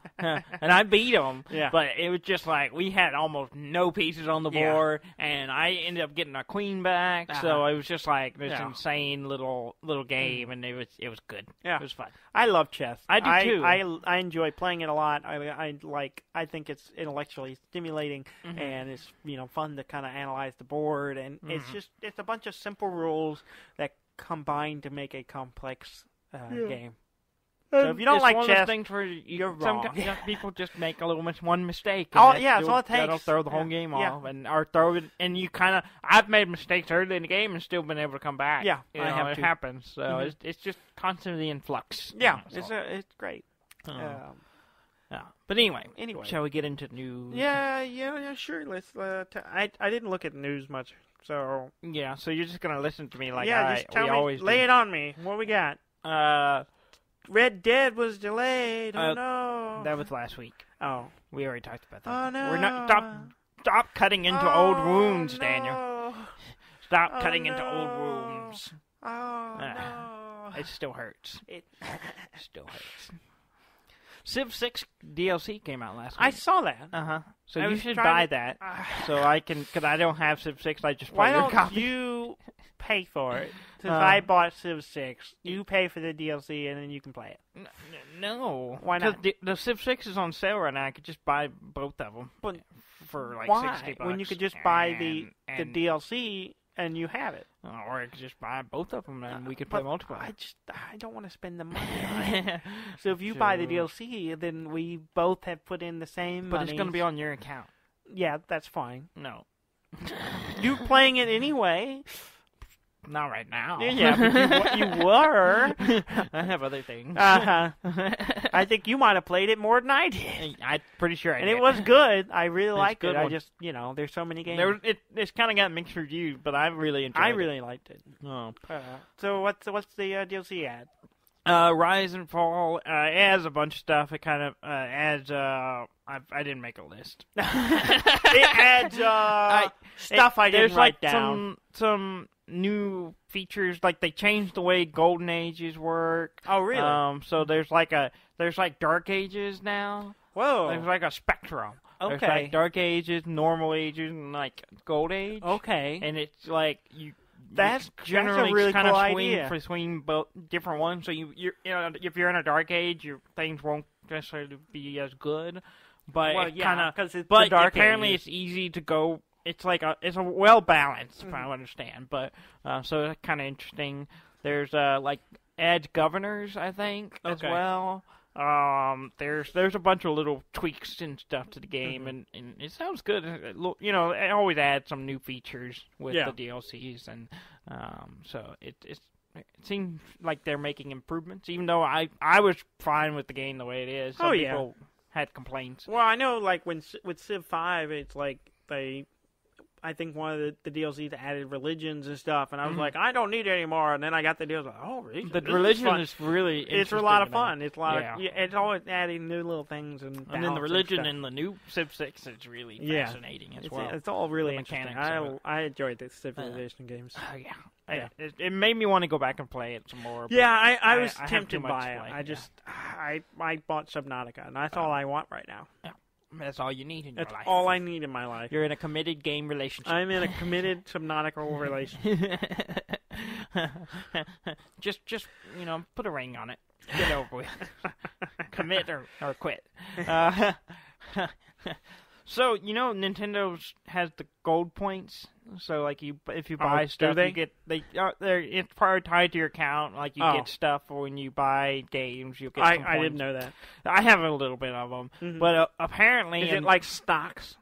I beat him. Yeah. But it was just like, we had almost no pieces on the board, and I ended up getting a queen back, so it was just like this insane little game, and it was good. Yeah. It was fun. I love chess. I do too. I enjoy playing it a lot. I think it's intellectually stimulating, and it's fun to kind of analyze the board, and it's a bunch of simple rules that combine to make a complex game. So if you don't like chess, you're wrong. Some people just make one mistake. That's all it takes. That'll throw the whole game off, or throw it. And you kind of, I've made mistakes early in the game and still been able to come back. Yeah, I have. It happens. So it's just constantly in flux. Yeah, it's great. Yeah. But anyway, shall we get into news? Yeah, sure. Let's. I didn't look at news much, so yeah. So you're just gonna listen to me like just tell me, lay it on me. What we got? Red Dead was delayed. Oh no, that was last week. Oh, we already talked about that. Oh no, we're not stop cutting into old wounds, Daniel. Stop cutting into old wounds. Oh no, it still hurts. It still hurts. Civ 6 DLC came out last week. I saw that. So you should buy that. So I can, because I don't have Civ 6. I just play your copy. Why don't you pay for it? Since I bought Civ 6, you pay for the DLC and then you can play it. No. Why not? The Civ 6 is on sale right now. I could just buy both of them for like $60. When you could just buy the DLC and you have it. Or I could just buy both of them and we could play multiplayer. I don't want to spend the money on it. So if you buy the DLC, then we both have put in the same money. But it's going to be on your account. Yeah, that's fine. No. You playing it anyway. Not right now. Yeah, but you were. I have other things. I think you might have played it more than I did. I'm pretty sure I did. And it was good. I really liked it. I just, there's so many games. It's kind of got mixed reviews, but I really enjoyed it. I really liked it. Oh. So what's the DLC ad? Rise and Fall. It has a bunch of stuff. It kind of adds. I didn't make a list. It adds stuff I didn't write down. Some new features, like they changed the way Golden Ages work. Oh, really? So there's like Dark Ages now. Whoa. There's like a spectrum. Okay. There's like Dark Ages, Normal Ages, and like Gold Age. Okay. And it's like That's generally a really kind cool of idea. between both different ones. So if you're in a dark age, your things won't necessarily be as good. But Well, yeah, because it's but the dark apparently ages. it's easy to go. It's a well balanced, if I understand. But so that's kind of interesting. There's like add governors, I think, as well. There's a bunch of little tweaks and stuff to the game, and it sounds good. It always adds some new features with the DLCs, and so it seems like they're making improvements. Even though I was fine with the game the way it is, some people had complaints. Well, I know, like with Civ 5, it's like I think one of the DLCs added religions and stuff, and I was like, I don't need it anymore. And then I got the DLC. Oh, really? The religion is really it's a lot of fun. It's a lot of it's always adding new little things and then the religion in the new Civ 6 is really fascinating as well. It's all really the interesting. mechanics I enjoyed the Civilization games. It made me want to go back and play it some more. Yeah, I was tempted too by much it. I bought Subnautica, and that's all I want right now. Yeah. That's all you need in your life. That's all I need in my life. You're in a committed game relationship. I'm in a committed Subnautica relationship. just put a ring on it. Get over with. Commit or quit. So Nintendo has the gold points. So like if you buy stuff, you get it's probably tied to your account. Like you get stuff when you buy games. You'll get. Some points. I didn't know that. I have a little bit of them, but apparently, is it like stocks?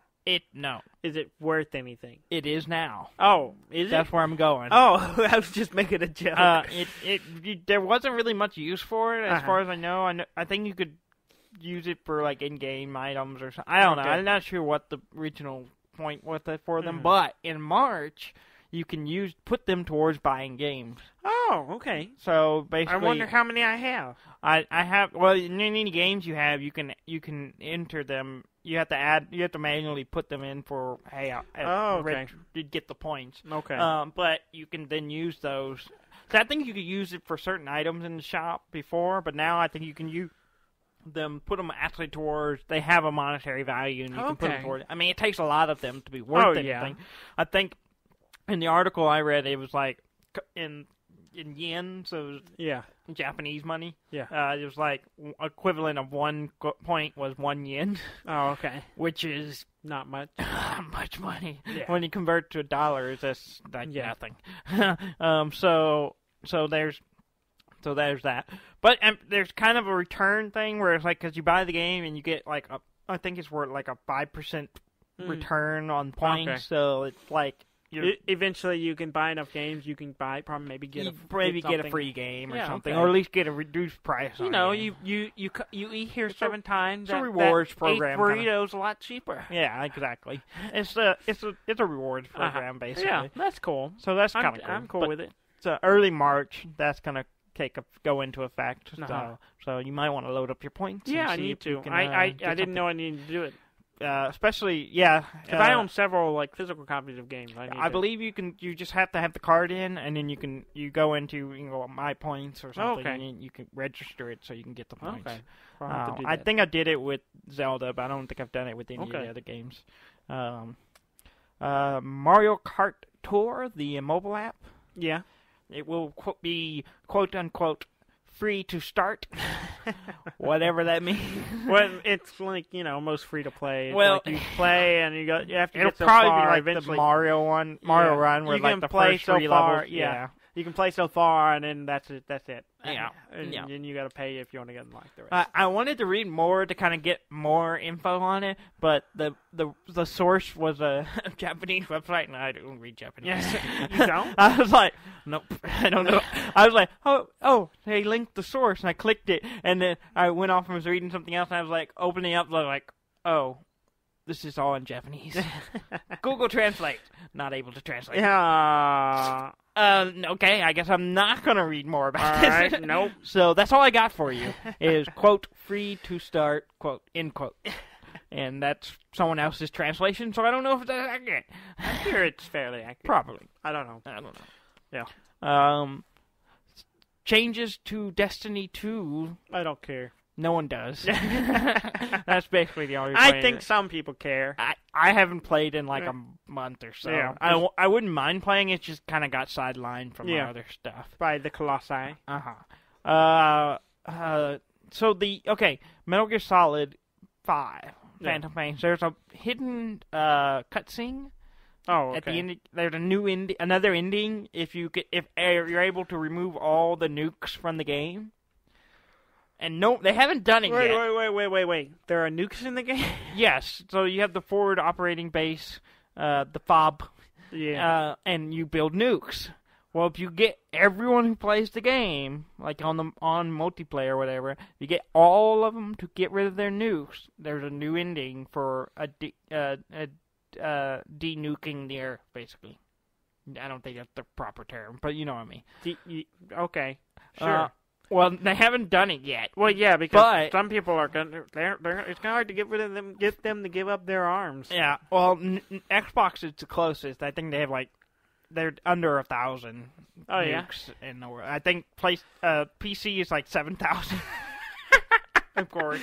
No. Is it worth anything? It is now. Oh, is it? That's where I'm going. Oh, I was just making a joke. There wasn't really much use for it, as far as I know. I think you could use it for like in-game items or something. I don't know. I'm not sure what the original point was for them, but in March you can put them towards buying games. Oh, okay. So basically, I wonder how many I have. I have. Well, in any games you have, you can enter them. You have to manually put them in for to get the points. Okay. But you can then use those. So I think you could use it for certain items in the shop before, but now I think you can use them, put them actually towards. They have a monetary value, and you can put them towards. I mean, it takes a lot of them to be worth anything. Yeah. I think in the article I read, it was like in yen, so Japanese money. Yeah, it was like equivalent of 1 point was 1 yen. Oh, okay. Which is not much. Much money. Yeah. When you convert to dollars, that's like nothing. So there's that. But there's kind of a return thing where it's like, because you buy the game and you get like I think it's worth like a 5% return on points. Okay. So it's like eventually you can buy enough games, you can get a free game or something, or at least get a reduced price. You eat here 7 times. It's a rewards program. 8 burritos a lot cheaper. Yeah, exactly. It's a rewards program basically. Yeah, that's cool. So that's kind of cool. I'm cool with it. So early March, that's gonna go into effect. So you might want to load up your points. Yeah, I need to. I didn't know I needed to do it. Especially, because I own several like physical copies of games. I believe you can. You just have to have the card in, and then you go into My Points or something, and you can register it so you can get the points. Okay. I think I did it with Zelda, but I don't think I've done it with any of the other games. Mario Kart Tour, the mobile app. Yeah. It will be quote unquote free to start, whatever that means. Well, it's like most free to play. It's well, like you play and you have to get so probably far. Be like eventually, the Mario Run, where you like can the play first so 3 far. levels. Yeah. You can play so far, and then that's it. Yeah. And you got to pay if you want to get like the rest. I wanted to read more to kind of get more info on it, but the source was a Japanese website, and I don't read Japanese. You don't? I was like, nope, I don't know. I was like, oh, they linked the source, and I clicked it, and then I went off and was reading something else, and I was like, opening up, like, oh, this is all in Japanese. Google Translate. Not able to translate. Yeah. Okay, I guess I'm not going to read more about this. All right, nope. So that's all I got for you is, quote, free to start, quote, end quote. And that's someone else's translation, so I don't know if that's accurate. I'm sure it's fairly accurate. Probably. I don't know. Yeah. Changes to Destiny 2. I don't care. No one does. That's basically the only. I think some people care. I haven't played in like a month or so. Yeah. I wouldn't mind playing it. Just kind of got sidelined from my other stuff. By the Colossi. So Metal Gear Solid 5, Phantom Pain. There's a hidden cutscene. Oh, okay. At the end, there's a new another ending if you're able to remove all the nukes from the game. And no, they haven't done it yet. Wait. There are nukes in the game? Yes. So you have the forward operating base, the FOB, and you build nukes. Well, if you get everyone who plays the game, like on multiplayer or whatever, if you get all of them to get rid of their nukes, there's a new ending for de-nuking the Earth, basically. I don't think that's the proper term, but you know what I mean. Okay, sure. Well, they haven't done it yet. Well, yeah, because some people are gonna. It's kind of hard to get rid of them, get them to give up their arms. Yeah. Well, Xbox is the closest. I think they have they're under 1,000 nukes in the world. I think PC is like 7,000. Of course.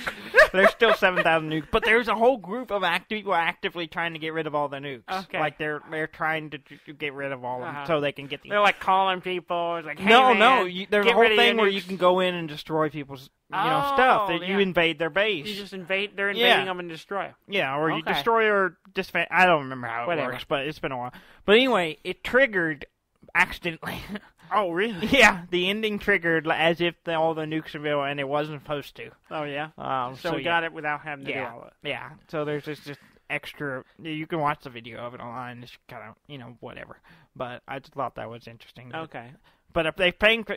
There's still 7,000 nukes. But there's a whole group of people actively trying to get rid of all the nukes. Okay. Like, they're trying to get rid of all of them so they can get the... They're, like, calling people. It's like, hey, no. There's a whole thing where you can go in and destroy people's stuff. You invade their base. You just invade... They're invading them and destroy them. Yeah, or you destroy or disband... I don't remember how it works, but it's been a while. But anyway, it triggered accidentally... Oh, really? Yeah, the ending triggered as if all the nukes were available, and it wasn't supposed to. Oh, yeah? So we got it without having to do all it. Yeah, so there's just extra... You can watch the video of it online. It's kind of, whatever. But I just thought that was interesting. Okay. But if they think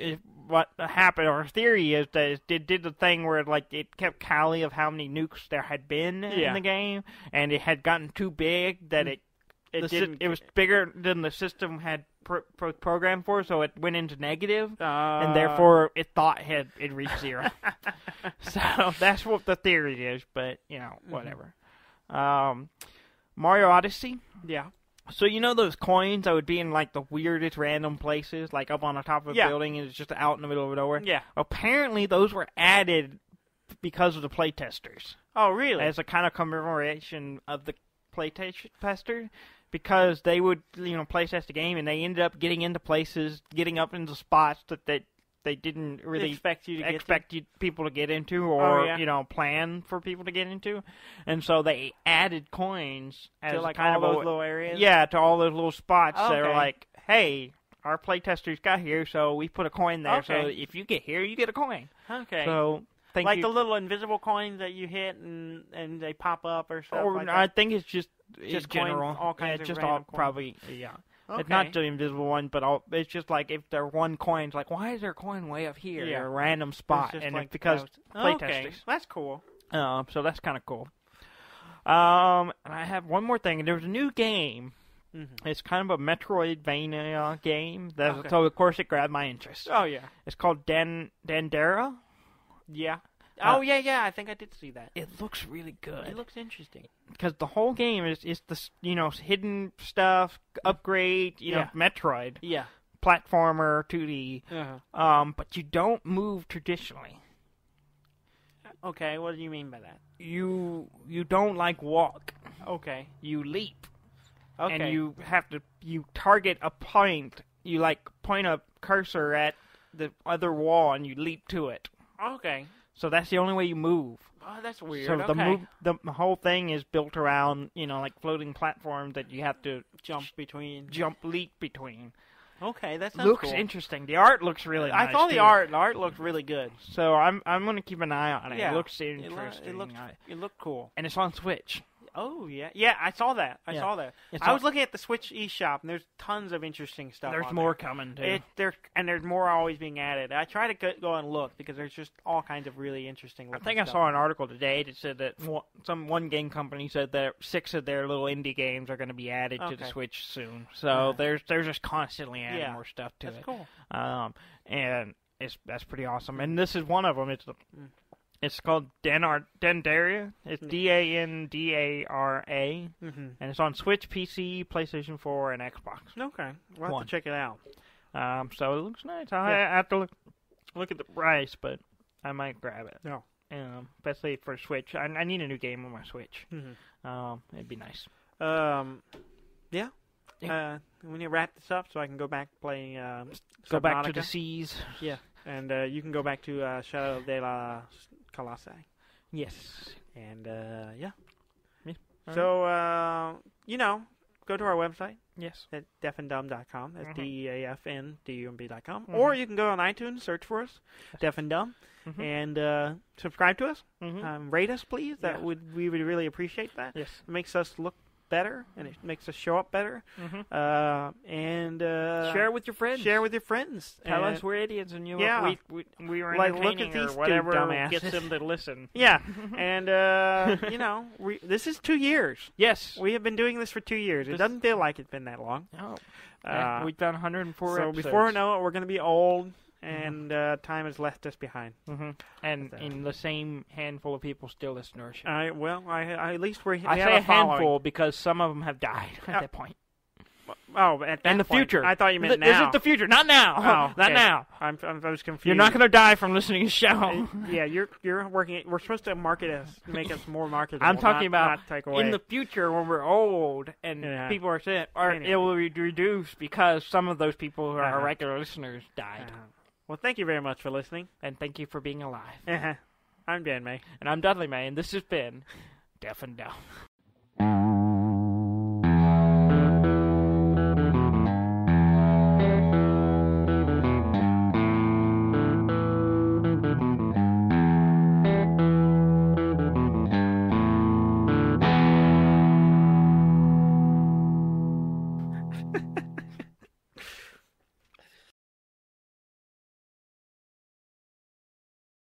what happened, or theory is that it did the thing where it kept tally of how many nukes there had been in the game, and it had gotten too big that it was bigger than the system had programmed for, so it went into negative, and therefore it thought it reached zero. So that's what the theory is, but whatever. Mario Odyssey. Yeah. So those coins that would be in like the weirdest random places, like up on the top of a building, and it's just out in the middle of nowhere. Yeah. Apparently, those were added because of the playtesters. Oh, really? As a kind of commemoration of the playtester. Because they would, playtest the game, and they ended up getting into places, getting up into spots that they didn't really expect people to get into, or plan for people to get into, and so they added coins as to like kind all of those little areas. Yeah, to all those little spots that are like, hey, our playtesters got here, so we put a coin there. Okay. So if you get here, you get a coin. Okay. So. Like the little invisible coins that you hit and they pop up or stuff like that? I think it's just general. Coins, all kinds of just random all coins. probably, yeah. Okay. It's not the invisible one, but it's just like if there are one coin's like, why is there a coin way up here? Yeah. A random spot. It's and like it's because playtesters. Okay, that's cool. So that's kind of cool. And I have one more thing. There's a new game. Mm-hmm. It's kind of a Metroidvania game. So, of course, it grabbed my interest. Oh, yeah. It's called Dandara. Yeah. Oh, yeah, I think I did see that. It looks really good. It looks interesting. Because the whole game is this, hidden stuff, upgrade, Metroid. Yeah. Platformer, 2D. Uh-huh. But you don't move traditionally. Okay, what do you mean by that? You don't, walk. Okay. You leap. Okay. And you target a point. You, point a cursor at the other wall, and you leap to it. Okay. So that's the only way you move. Oh, that's weird. So okay. the whole thing is built around, floating platforms that you have to leap between. Okay, that sounds looks cool. interesting. The art looks really nice. I saw the art. The art looked really good. So I'm going to keep an eye on it. Yeah. It looks interesting. It looked cool. And it's on Switch. Oh, yeah. Yeah, I saw that. I was looking at the Switch eShop, and there's tons of interesting stuff. There's more coming, too. There's more always being added. I try to go and look, because there's just all kinds of really interesting looking stuff. I saw an article today that said that one game company said that 6 of their little indie games are going to be added to the Switch soon. So they're just constantly adding more stuff to it. That's cool. And that's pretty awesome. And this is one of them. It's called Dandara. It's Dandara, and it's on Switch, PC, PlayStation 4, and Xbox. Okay, we'll have to check it out. So it looks nice. I have to look at the price, but I might grab it. No, especially for Switch. I need a new game on my Switch. Mm-hmm. It'd be nice. Yeah. We need to wrap this up so I can go back playing Go back to Subnautica. the seas. Yeah. And you can go back to Shadows of the Colossus. Yes. And, yeah. Yeah. So, go to our website. Yes. At deafandumb.com. That's DEAFNDUMB.com. Mm-hmm. Or you can go on iTunes, search for us, Deaf and Dumb, Mm-hmm. and subscribe to us. Mm-hmm. Rate us, please. Yeah. We would really appreciate that. Yes. It makes us look better, and it makes us show up better. Mm-hmm. And Share it with your friends. Share with your friends. Tell And- us we're idiots and Yeah. we were Like, look at entertaining these or two whatever dumbasses. gets them to listen. Yeah, and this is 2 years. Yes. We have been doing this for 2 years. It This- doesn't feel like it's been that long. Oh. We've done 104 so episodes. before we know it, we're going to be old, and time has left us behind. Mm-hmm. And So- the same handful of people still listen to our show. At least we I have say a a handful following. because some of them have died at that point. Oh, at that In the point. future. I thought you meant This now. is the future, not now. Oh, Not okay. now. I was confused. You're not going to die from listening to the show. Yeah, you're working. We're supposed to market us, make us more marketable. I'm talking about not take away. in the future when we're old and Yeah. people are saying, or Anyway. it will be reduced because some of those people who are our Uh-huh. regular listeners died. Well, thank you very much for listening. And thank you for being alive. I'm Dan May. And I'm Dudley May, and this has been Deaf and Dumb.